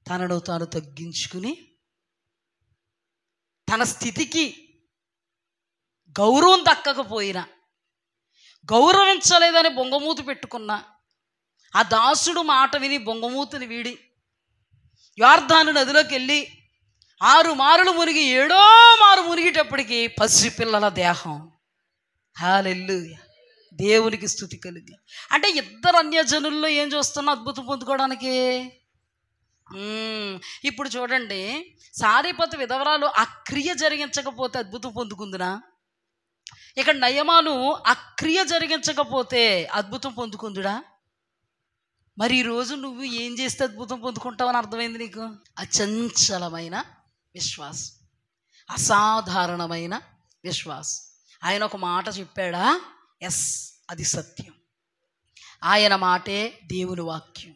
తనను తాను తగ్గించుకుని తన స్థితికి గౌరవం దక్కకపోయినా, గౌరవించలేదని బొంగమూతి పెట్టుకున్నా, ఆ దాసుడు మాట విని బొంగమూతిని వీడి యోర్దాను నదిలోకి వెళ్ళి 6 మారులు మునిగి 7వ మారు మునిగేటప్పటికి పసిపిల్లల దేహం. హల్లెలూయా. దేవునికి స్తుతి కలుగు. అంటే ఇద్దరు అన్యజనుల్లో ఏం చూస్తున్నా అద్భుతం పొందుకోవడానికి. ఇప్పుడు చూడండి, సారెపతు విధవరాలు ఆ క్రియ జరిగించకపోతే అద్భుతం పొందుకుందినా? ఇక్కడ నయమాను ఆ క్రియ జరిగించకపోతే అద్భుతం పొందుకుందుడా? మరి ఈరోజు నువ్వు ఏం చేస్తే అద్భుతం పొందుకుంటావని అర్థమైంది నీకు? అచంచలమైన విశ్వాసం, అసాధారణమైన విశ్వాసం. ఆయన ఒక మాట చెప్పాడా? ఎస్, అది సత్యం. ఆయన మాటే దేవుని వాక్యం.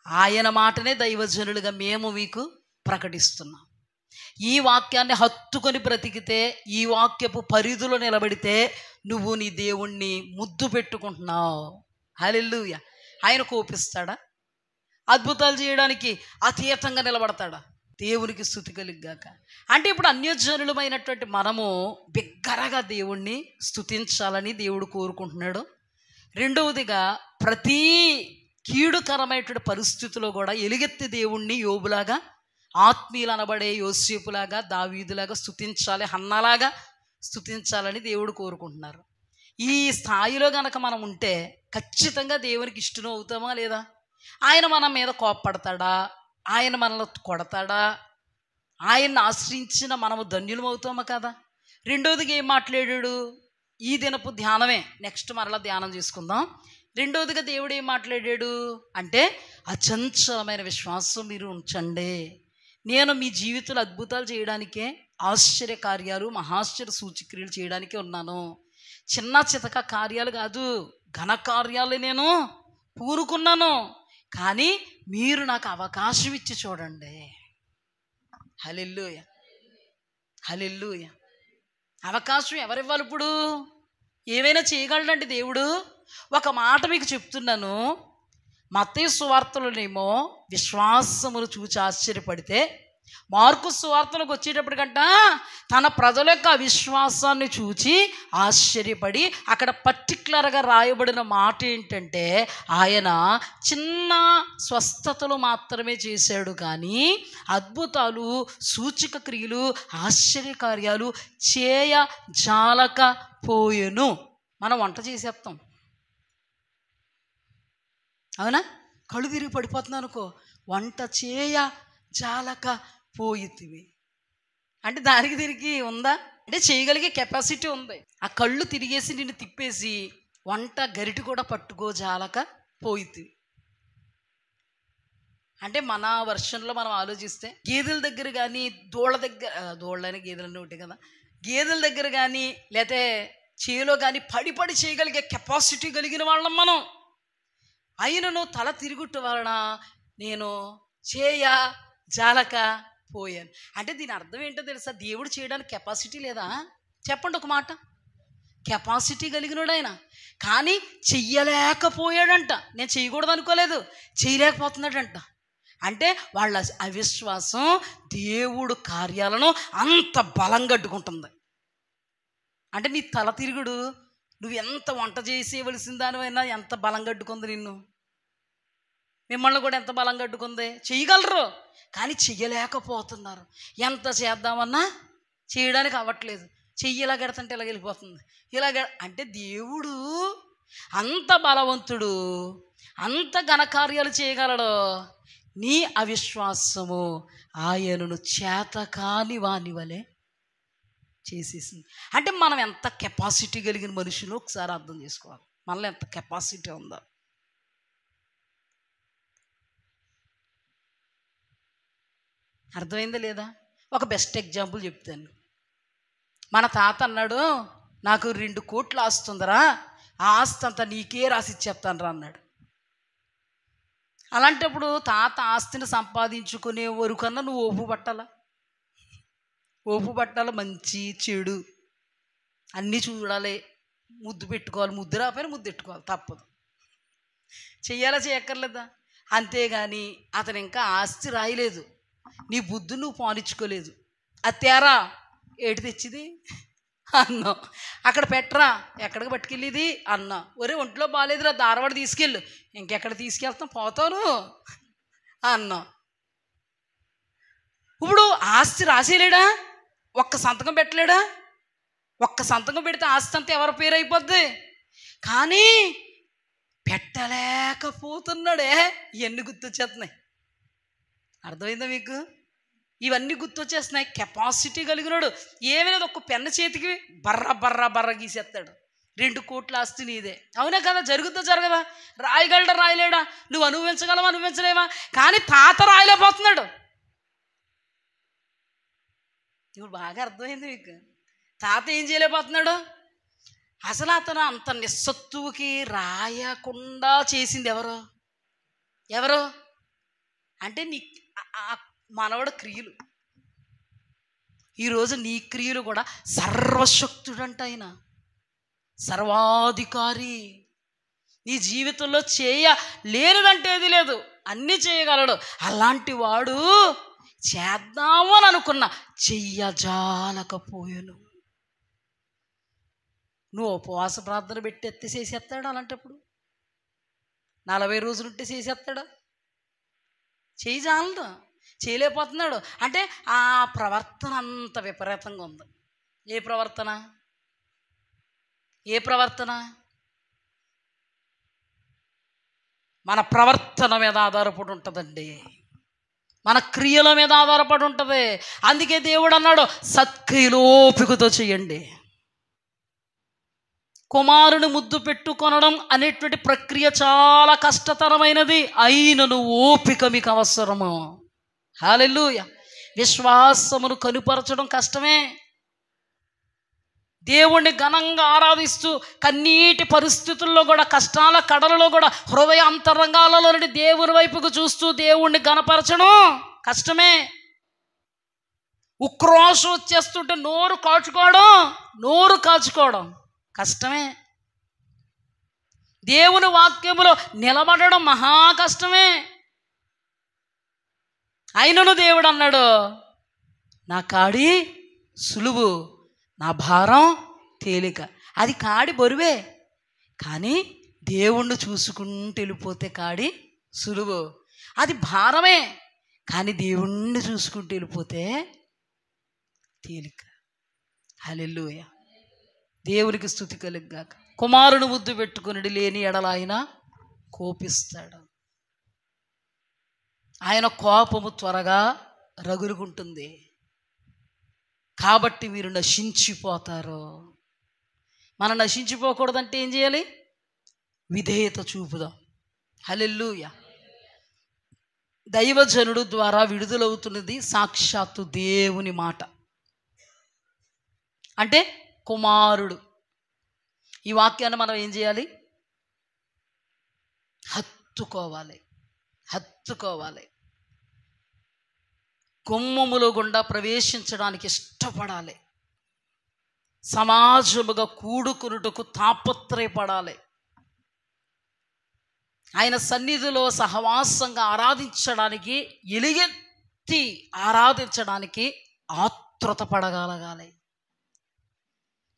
ఆయన మాటనే దైవజనులుగా మేము మీకు ప్రకటిస్తున్నాం. ఈ వాక్యాన్ని హత్తుకొని బ్రతికితే, ఈ వాక్యపు పరిధిలో నిలబడితే నువ్వు నీ దేవుణ్ణి ముద్దు పెట్టుకుంటున్నావు. హల్లెలూయా. ఆయన కోపిస్తాడా? అద్భుతాలు చేయడానికి అతీతంగా నిలబడతాడా? దేవునికి స్తుతి కలుగుగాక. అంటే ఇప్పుడు అన్యజనులమైనటువంటి మనము బిగ్గరగా దేవుణ్ణి స్తుతించాలని దేవుడు కోరుకుంటున్నాడు. రెండవదిగా, ప్రతి కీడుకరమైనటువంటి పరిస్థితుల్లో కూడా ఎలుగెత్తి దేవుణ్ణి యోబులాగా, ఆత్మీయులు అనబడే యోసేపులాగా, దావీదులాగా స్తుతించాలి, హన్నాలాగా స్తుతించాలని దేవుడు కోరుకుంటున్నారు. ఈ స్థాయిలో గనక మనం ఉంటే ఖచ్చితంగా దేవునికి ఇష్టం అవుతామా లేదా? ఆయన మన మీద కోప్పడతాడా? ఆయన మనల్ని కొడతాడా? ఆయన్ని ఆశ్రయించిన మనము ధన్యులం అవుతామా కదా? రెండోదిగా ఏం మాట్లాడాడు? ఈ దినపు ధ్యానమే, నెక్స్ట్ మరలా ధ్యానం చేసుకుందాం. రెండోదిగా దేవుడు ఏం మాట్లాడాడు అంటే, అచంచలమైన విశ్వాసం మీరు ఉంచండి. నేను మీ జీవితంలో అద్భుతాలు చేయడానికే, ఆశ్చర్య కార్యాలు, మహాశ్చర్య సూచక్రియలు చేయడానికే ఉన్నాను. చిన్న చితక కార్యాలు కాదు, ఘన కార్యాలు నేను పూనుకున్నాను. కానీ మీరు నాకు అవకాశం ఇచ్చి చూడండి. హల్లెలూయా, హల్లెలూయా. అవకాశం ఎవరివ్వాలి? ఇప్పుడు ఏమైనా చేయగలడండి దేవుడు. ఒక మాట మీకు చెప్తున్నాను, మత్తయి సువార్తలోనేమో విశ్వాసమును చూచి ఆశ్చర్యపడితే, మార్కు సువార్తలకు వచ్చేటప్పటికంట తన ప్రజల యొక్క అవిశ్వాసాన్ని చూచి ఆశ్చర్యపడి, అక్కడ పర్టికులర్గా రాయబడిన మాట ఏంటంటే, ఆయన చిన్న స్వస్థతలు మాత్రమే చేశాడు కానీ అద్భుతాలు, సూచక క్రియలు, ఆశ్చర్యకార్యాలు చేయజాలకపోయెను. మనం వంట చేసేస్తాం, అవునా? కళ్ళు తిరిగి పడిపోతున్నాను అనుకో, వంట చేయజాలకపోయితివి అంటే దానికి దీనికి ఉందా అంటే చేయగలిగే కెపాసిటీ ఉంది. ఆ కళ్ళు తిరిగేసి నిన్ను తిప్పేసి వంట గరిటి కూడా పట్టుకోజాలకపోయితివి అంటే మన వర్షన్లో మనం ఆలోచిస్తే గేదెల దగ్గర కానీ దోళ్ళని గేదెలన్నీ ఉంటాయి కదా, గేదెల దగ్గర కానీ లేకపోతే చేలో కానీ పడి చేయగలిగే కెపాసిటీ కలిగిన వాళ్ళం మనం. అయినను తల తిరుగుట వలన నేను చేయజాలకపోయాను అంటే దీని అర్థం ఏంటో తెలుసా? దేవుడు చేయడానికి కెపాసిటీ లేదా? చెప్పండి ఒక మాట. కెపాసిటీ కలిగినాడు ఆయన, కానీ చెయ్యలేకపోయాడంట. నేను చేయకూడదు అనుకోలేదు, చేయలేకపోతున్నాడంట. అంటే వాళ్ళ అవిశ్వాసం దేవుడు కార్యాలను అంత బలంగా అడ్డుకుంటుంది. అంటే నీ తల తిరుగుడు నువ్వు ఎంత వంట చేసేవలసిన దానివైనా ఎంత బలంగా అడ్డుకుంది నిన్ను. మిమ్మల్ని కూడా ఎంత బలంగా అడ్డుకుంది. చేయగలరు కానీ చెయ్యలేకపోతున్నారు. ఎంత చేద్దామన్నా చేయడానికి అవ్వట్లేదు. చెయ్యి ఇలా గెడతంటే ఇలా వెళ్ళిపోతుంది, అంటే దేవుడు అంత బలవంతుడు, అంత ఘనకార్యాలు చేయగలడు. నీ అవిశ్వాసము ఆయనను చేతకాని వాని వలె చేసేసింది. అంటే మనం ఎంత కెపాసిటీ కలిగిన మనుషులు ఒకసారి అర్థం చేసుకోవాలి. మనలో ఎంత కెపాసిటీ ఉందో. అర్థమైందా లేదా? ఒక బెస్ట్ ఎగ్జాంపుల్ చెప్తాను. మన తాత అన్నాడు, నాకు 2 కోట్లు ఆస్తుందిరా, ఆ ఆస్తి అంతా నీకే రాసి ఇచ్చేస్తాను రా అన్నాడు. అలాంటప్పుడు తాత ఆస్తిని సంపాదించుకునే వరకన్నా నువ్వు ఓపు పట్టాలి, మంచి చెడు అన్నీ చూడాలి, ముద్దు పెట్టుకోవాలి, ముద్దు రాకపోయినా ముద్దు పెట్టుకోవాలి, తప్పదు. చెయ్యాలా చేయక్కర్లేదా? అంతేగాని అతను ఇంకా ఆస్తి రాయలేదు, నీ బుద్ధి నువ్వు పాలించుకోలేదు. అది తేరా, ఏటి తెచ్చిది అన్నా, అక్కడ పెట్టరా, ఎక్కడికి పట్టుకెళ్ళేది అన్నా. ఒరే ఒంట్లో బాగాలేదురా, ధారవాడ తీసుకెళ్ళు. ఇంకెక్కడ తీసుకెళ్తాం, పోతాను అన్నా. ఇప్పుడు ఆస్తి రాసేలేడా? ఒక్క సంతకం పెట్టలేడా? ఒక్క సంతకం పెడితే ఆస్తి అంతా ఎవరి పేరు అయిపోద్ది. కానీ పెట్టలేకపోతున్నాడే. ఇవన్నీ గుర్తొచ్చేస్తున్నాయి. అర్థమైందా మీకు? ఇవన్నీ గుర్తొచ్చేస్తున్నాయి. కెపాసిటీ కలిగినాడు. ఏమైనా ఒక పెన్న చేతికి బర్ర గీసేస్తాడు. 2 కోట్ల ఆస్తి నీదే. అవునా కదా? జరుగుద్దా జరగదా? రాయగలడా రాయలేడా? నువ్వు అనుభవించలేవా? కానీ తాత రాయలేకపోతున్నాడు. ఇప్పుడు బాగా అర్థమైంది మీకు. తాత ఏం చేయలేకపోతున్నాడు? అసలు అతను అంత నిస్సత్తువుకి రాయకుండా చేసింది ఎవరు అంటే నీ మనవడ క్రియలు. ఈరోజు నీ క్రియలు కూడా సర్వశక్తుడంట ఆయన, సర్వాధికారి. నీ జీవితంలో చేయలేనిదంటే ఏది లేదు, అన్నీ చేయగలడు. అలాంటి వాడు చేద్దాము అని అనుకున్నా చెయ్యజాలకపోయాను. నువ్వు ఉపవాస ప్రార్థన పెట్టి ఎత్తి చేసేస్తాడు. అలాంటప్పుడు 40 రోజులుంటే చేసేస్తాడా? చేయజాలడు, చేయలేకపోతున్నాడు. అంటే ఆ ప్రవర్తన అంత విపరీతంగా ఉంది. ఏ ప్రవర్తన? మన ప్రవర్తన మీద ఆధారపడి ఉంటుందండి, మన క్రియల మీద ఆధారపడి ఉంటుంది. అందుకే దేవుడు అన్నాడు, సత్క్రియలు ఓపికతో చేయండి. కుమారుని ముద్దు పెట్టుకొనడం అనేటువంటి ప్రక్రియ చాలా కష్టతరమైనది, అయినను ఓపిక మీకు అవసరము. హల్లెలూయా. విశ్వాసమును కనుపరచడం కష్టమే. దేవుణ్ణి ఘనంగా ఆరాధిస్తూ కన్నీటి పరిస్థితుల్లో కూడా, కష్టాల కడలలో కూడా హృదయ అంతరంగాలలో నుండి దేవుని వైపుకు చూస్తూ దేవుణ్ణి ఘనపరచడం కష్టమే. ఉక్రోషం వచ్చేస్తుంటే నోరు కాచుకోవడం కష్టమే. దేవుని వాక్యములో నిలబడడం మహా కష్టమే. అయినను దేవుడు అన్నాడు, నా కాడి సులువు, నా భారం తేలిక. అది కాడి బరువే, కానీ దేవుణ్ణి చూసుకుంటూ వెళ్ళిపోతే కాడి సులువు. అది భారమే, కానీ దేవుణ్ణి చూసుకుంటూ వెళ్ళిపోతే తేలిక. హల్లెలూయా, దేవునికి స్తుతి కలుగుగాక. కుమారుని ముద్దు పెట్టుకుని లేని ఎడల ఆయన కోపిస్తాడు. ఆయన కోపము త్వరగా రగులుకుంటుంది, కాబట్టి మీరు నశించిపోతారు. మనం నశించిపోకూడదంటే ఏం చేయాలి? విధేయత చూపుదాం. హల్లెలూయా. దైవజనుడు ద్వారా విడుదలవుతున్నది సాక్షాత్తు దేవుని మాట, అంటే కుమారుడు. ఈ వాక్యాన్ని మనం ఏం చేయాలి? హత్తుకోవాలి. గుమ్మములో గుండా ప్రవేశించడానికి ఇష్టపడాలి. సమాజముగా కూడుకునుటకు తాపత్రయపడాలి. ఆయన సన్నిధిలో సహవాసంగా ఆరాధించడానికి, ఎలుగెత్తి ఆరాధించడానికి ఆతృత పడగలగాలి.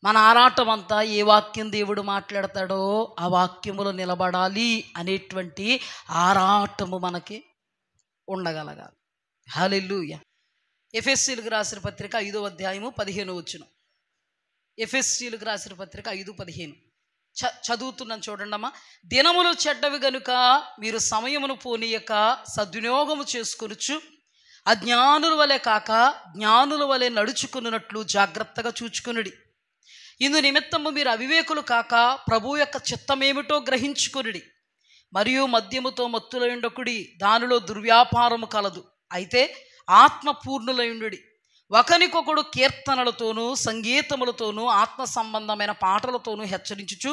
మన ఆరాటం అంతా ఏ వాక్యం దేవుడు మాట్లాడతాడో ఆ వాక్యములో నిలబడాలి అనేటువంటి ఆరాటము మనకి ఉండగలగాలి. హల్లెలూయా. ఎఫెసీయులకు రాసిన పత్రిక 5వ అధ్యాయము 15వ వచనం. ఎఫెసీయులకు రాసిన పత్రిక 5:15 చదువుతున్నాను చూడండమ్మా. దినములు చెడ్డవి గనుక మీరు సమయమును పోనీయక సద్వినియోగము చేసుకొనుచు అజ్ఞానుల వలె కాక జ్ఞానుల వలె నడుచుకున్నట్లు జాగ్రత్తగా చూచుకొనుడి. ఇందు నిమిత్తము మీరు అవివేకులు కాక ప్రభువు యొక్క చిత్తమేమిటో గ్రహించుకొనుడి. మరియు మద్యముతో మత్తులయుండకుడి, దానిలో దుర్వ్యాపారము కలదు. అయితే ఆత్మపూర్ణులయుండుడి. ఒకనికొకడు కీర్తనలతోనూ సంగీతములతోనూ ఆత్మ సంబంధమైన పాటలతోనూ హెచ్చరించుచు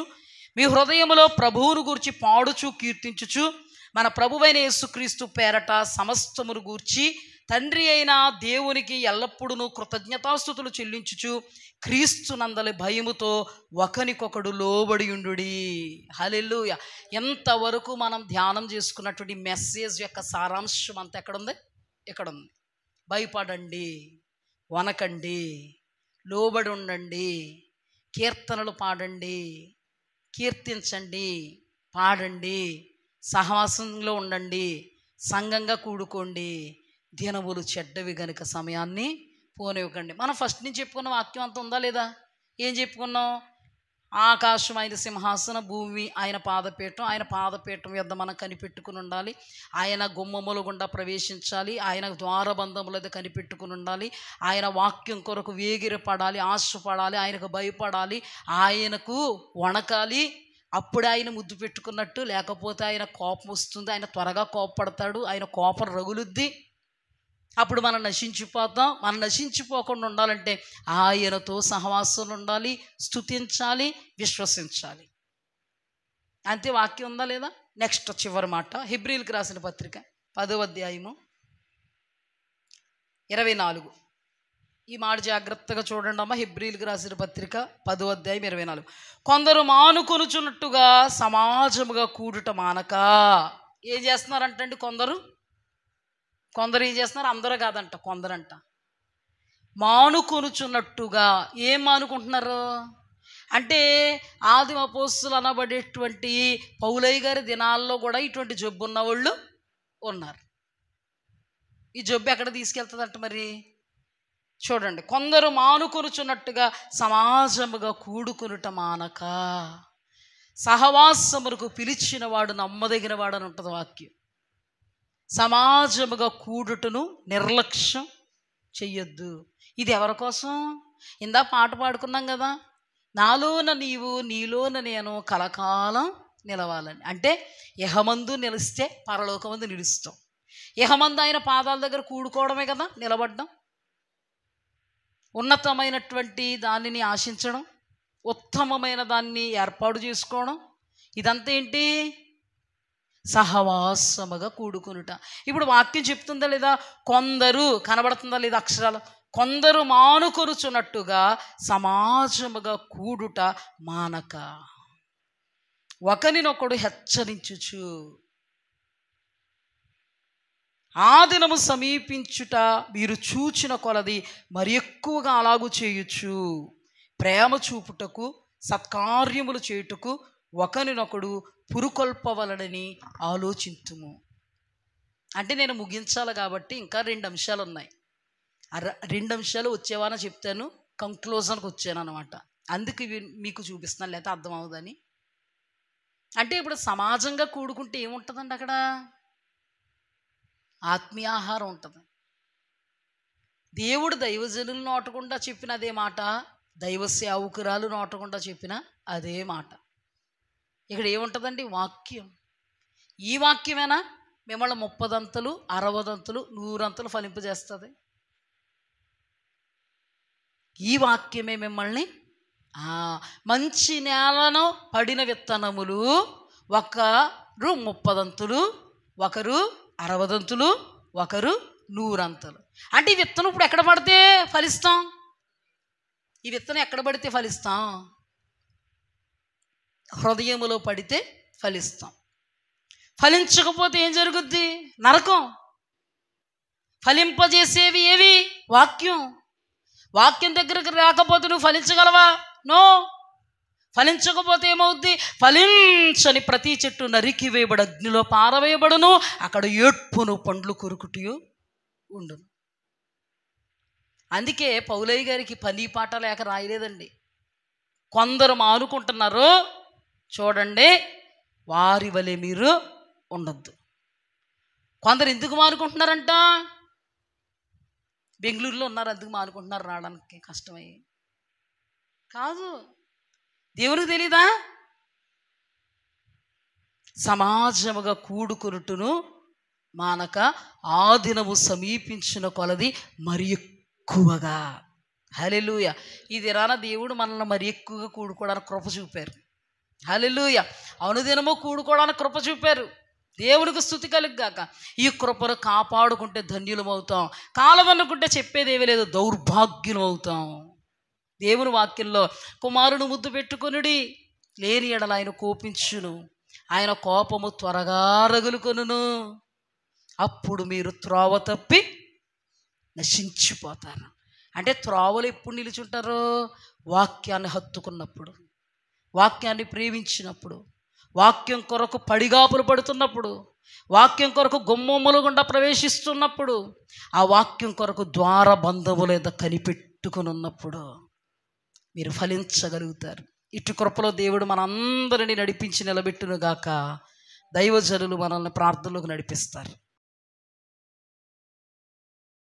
మీ హృదయములో ప్రభువును గూర్చి పాడుచు కీర్తించుచు మన ప్రభువైన యేసుక్రీస్తు పేరట సమస్తమును గూర్చి తండ్రి అయిన దేవునికి ఎల్లప్పుడూ కృతజ్ఞతాస్తుతులు చెల్లించుచు క్రీస్తునందలి భయముతో ఒకనికొకడు లోబడియుండుడి. హల్లెలూయా. ఎంతవరకు మనం ధ్యానం చేసుకున్నటువంటి మెసేజ్ యొక్క సారాంశం అంతా ఎక్కడుంది? ఇక్కడ ఉంది. భయపడండి, వనకండి, లోబడి ఉండండి, కీర్తనలు పాడండి, కీర్తించండి, పాడండి, సహవాసంలో ఉండండి, సంఘంగా కూడుకోండి. దినములు చెడ్డవి గనుక సమయాన్ని పోనివ్వకండి. మనం ఫస్ట్ నుంచి చెప్పుకున్న వాక్యం అంతా ఉందా లేదా? ఏం చెప్పుకున్నాం? ఆకాశం ఆయన సింహాసన, భూమి ఆయన పాదపీఠం. ఆయన పాదపీఠం యొద్ద మనం కనిపెట్టుకుని ఉండాలి. ఆయన గుమ్మముల గుండా ప్రవేశించాలి. ఆయన ద్వారబంధముల దగ్గర కనిపెట్టుకుని ఉండాలి. ఆయన వాక్యం కొరకు వేగిరపడాలి, ఆశపడాలి, ఆయనకు భయపడాలి, ఆయనకు వణకాలి. అప్పుడు ఆయన ముద్దు పెట్టుకున్నట్టు. లేకపోతే ఆయన కోపం వస్తుంది, ఆయన త్వరగా కోపపడతాడు, ఆయన కోపం రగులుద్ది. అప్పుడు మనం నశించిపోతాం. మనం నశించిపోకుండా ఉండాలంటే ఆయనతో సహవాసం ఉండాలి, స్తుతించాలి, విశ్వసించాలి. అంతే. వాక్యం ఉందా లేదా? నెక్స్ట్ చివరి మాట, హెబ్రీయులకు రాసిన పత్రిక 10వ అధ్యాయము 24. ఈ మాట జాగ్రత్తగా చూడండి అమ్మ. హెబ్రీయులకు రాసిన పత్రిక 10వ అధ్యాయం 24. కొందరు మానుకొనుచున్నట్టుగా సమాజముగా కూడుట మానక. ఏం చేస్తున్నారంటండి? కొందరు ఏం చేస్తున్నారు? అందరూ కాదంట, కొందరంట. మానుకొనుచున్నట్టుగా. ఏం మానుకుంటున్నారు అంటే ఆదిమ అపోస్తలులు అనబడేటువంటి పౌలయ్య గారి దినాల్లో కూడా ఇటువంటి జబ్బు ఉన్న వాళ్ళు ఉన్నారు. ఈ జబ్బు ఎక్కడ తీసుకెళ్తుందంట మరి? చూడండి. కొందరు మానుకొనుచున్నట్టుగా సమాజముగా కూడుకొనుట మానక. సహవాసములకు పిలిచిన వాడు నమ్మదగిన వాడు అని ఉంటుంది వాక్యం. సమాజముగా కూడుటను నిర్లక్ష్యం చెయ్యొద్దు. ఇది ఎవరి కోసం? ఇందా పాట పాడుకున్నాం కదా, నాలోన నీవు నీలోన నేను కలకాలం నిలవాలని. అంటే యెహోవామందు నిలిస్తే పరలోకమందు నిలుస్తాం. యెహోవామందు ఆయన పాదాల దగ్గర కూడుకోవడమే కదా నిలబడ్డం. ఉన్నతమైనటువంటి దానిని ఆశించడం, ఉత్తమమైన దాన్ని ఏర్పాటు చేసుకోవడం, ఇదంతా ఏంటి? సహవాసముగా కూడుకునుట. ఇప్పుడు వాక్యం చెప్తుందా లేదా? కొందరు కనబడుతుందా లేదా అక్షరాలు? కొందరు మానుకొనుచున్నట్టుగా సమాజముగా కూడుట మానక. ఒకనినొకడు హెచ్చరించుచు. ఆ దినము సమీపించుట మీరు చూచిన కొలది మరి ఎక్కువగా అలాగూ చేయొచ్చు. ప్రేమ చూపుటకు సత్కార్యములు చేయుటకు ఒకనినొకడు పురుకొల్పవలనని ఆలోచింతుము. అంటే నేను ముగించాలి కాబట్టి ఇంకా 2 అంశాలు ఉన్నాయి. 2 అంశాలు వచ్చేవాన చెప్తాను, కంక్లూజన్కి వచ్చాను అనమాట. అందుకు ఇవి మీకు చూపిస్తున్నాను, లేకపోతే అర్థం అవుదని. అంటే ఇప్పుడు సమాజంగా కూడుకుంటే ఏముంటుందండి? అక్కడ ఆత్మీయాహారం ఉంటుంది. దేవుడు దైవజనులు నోటకుండా చెప్పిన అదే మాట, దైవ సేవకురాలు నోటకుండా చెప్పిన అదే మాట. ఇక్కడ ఏముంటుందండి? వాక్యం. ఈ వాక్యమేనా మిమ్మల్ని 30 అంతలు 60 అంతలు 100 అంతలు ఫలింపజేస్తుంది. ఈ వాక్యమే మిమ్మల్ని మంచి నేలను పడిన విత్తనములు, ఒకరు 30 అంతులు, ఒకరు 60 అంతులు, ఒకరు 100 అంతలు. అంటే ఈ విత్తనం ఇప్పుడు ఎక్కడ పడితే ఫలిస్తాం? ఈ విత్తనం ఎక్కడ పడితే ఫలిస్తాం? హృదయములో పడితే ఫలిస్తాం. ఫలించకపోతే ఏం జరుగుద్ది? నరకం. ఫలింపజేసేవి ఏవి? వాక్యం. వాక్యం దగ్గరకు రాకపోతే నువ్వు ఫలించగలవా? నో. ఫలించకపోతే ఏమవుద్ది? ఫలించని ప్రతి చెట్టు నరికి వేయబడి అగ్నిలో పారవేయబడును, అక్కడ ఏడ్పును పండ్లు కొరుకుటియు ఉండును. అందుకే పౌలయ్య గారికి పని పాట లేక రాయలేదండి. కొందరు మానుకుంటున్నారు చూడండి, వారి వలె మీరు ఉండొద్దు. కొందరు ఎందుకు మానుకుంటున్నారంట? బెంగళూరులో ఉన్నారు, అందుకు మానుకుంటున్నారు, రావడానికి కష్టమై కాదు. దేవునికి తెలీదా? సమాజముగా కూడుకొనుటను మానక ఆ దినము సమీపించిన కొలది మరి ఎక్కువగా. హల్లెలూయా. ఈ దినాన దేవుడు మనల్ని మరి ఎక్కువగా కూడుకోవడానికి కృప చూపారు. హల్లెలూయా. అనుదినము కూడుకోవడానికి కృప చూపారు. దేవునికి స్తుతి కలుగుగాక. ఈ కృపను కాపాడుకుంటే ధన్యులం అవుతాం. కాలమనుకుంటే చెప్పేదేమీ లేదు, దౌర్భాగ్యం అవుతాం. దేవుని వాక్యంలో కుమారుని ముద్దు పెట్టుకొనుడి, లేని ఎడల ఆయన కోపించును, ఆయన కోపము త్వరగా రగులుకొనును, అప్పుడు మీరు త్రోవ తప్పి నశించిపోతారు. అంటే త్రోవలు ఎప్పుడు నిలుచుంటారు? వాక్యాన్ని హత్తుకున్నప్పుడు, వాక్యాన్ని ప్రేమించినప్పుడు, వాక్యం కొరకు పడిగాపులు పడుతున్నప్పుడు, వాక్యం కొరకు గుమ్మముల గుండా ప్రవేశిస్తున్నప్పుడు, ఆ వాక్యం కొరకు ద్వారబంధముల మీద కనిపెట్టుకుని ఉన్నప్పుడు మీరు ఫలించగలుగుతారు. ఇటు కృపలో దేవుడు మనందరినీ నడిపించి నిలబెట్టునుగాక. దైవజనులు మనల్ని ప్రార్థనలోకి నడిపిస్తారు.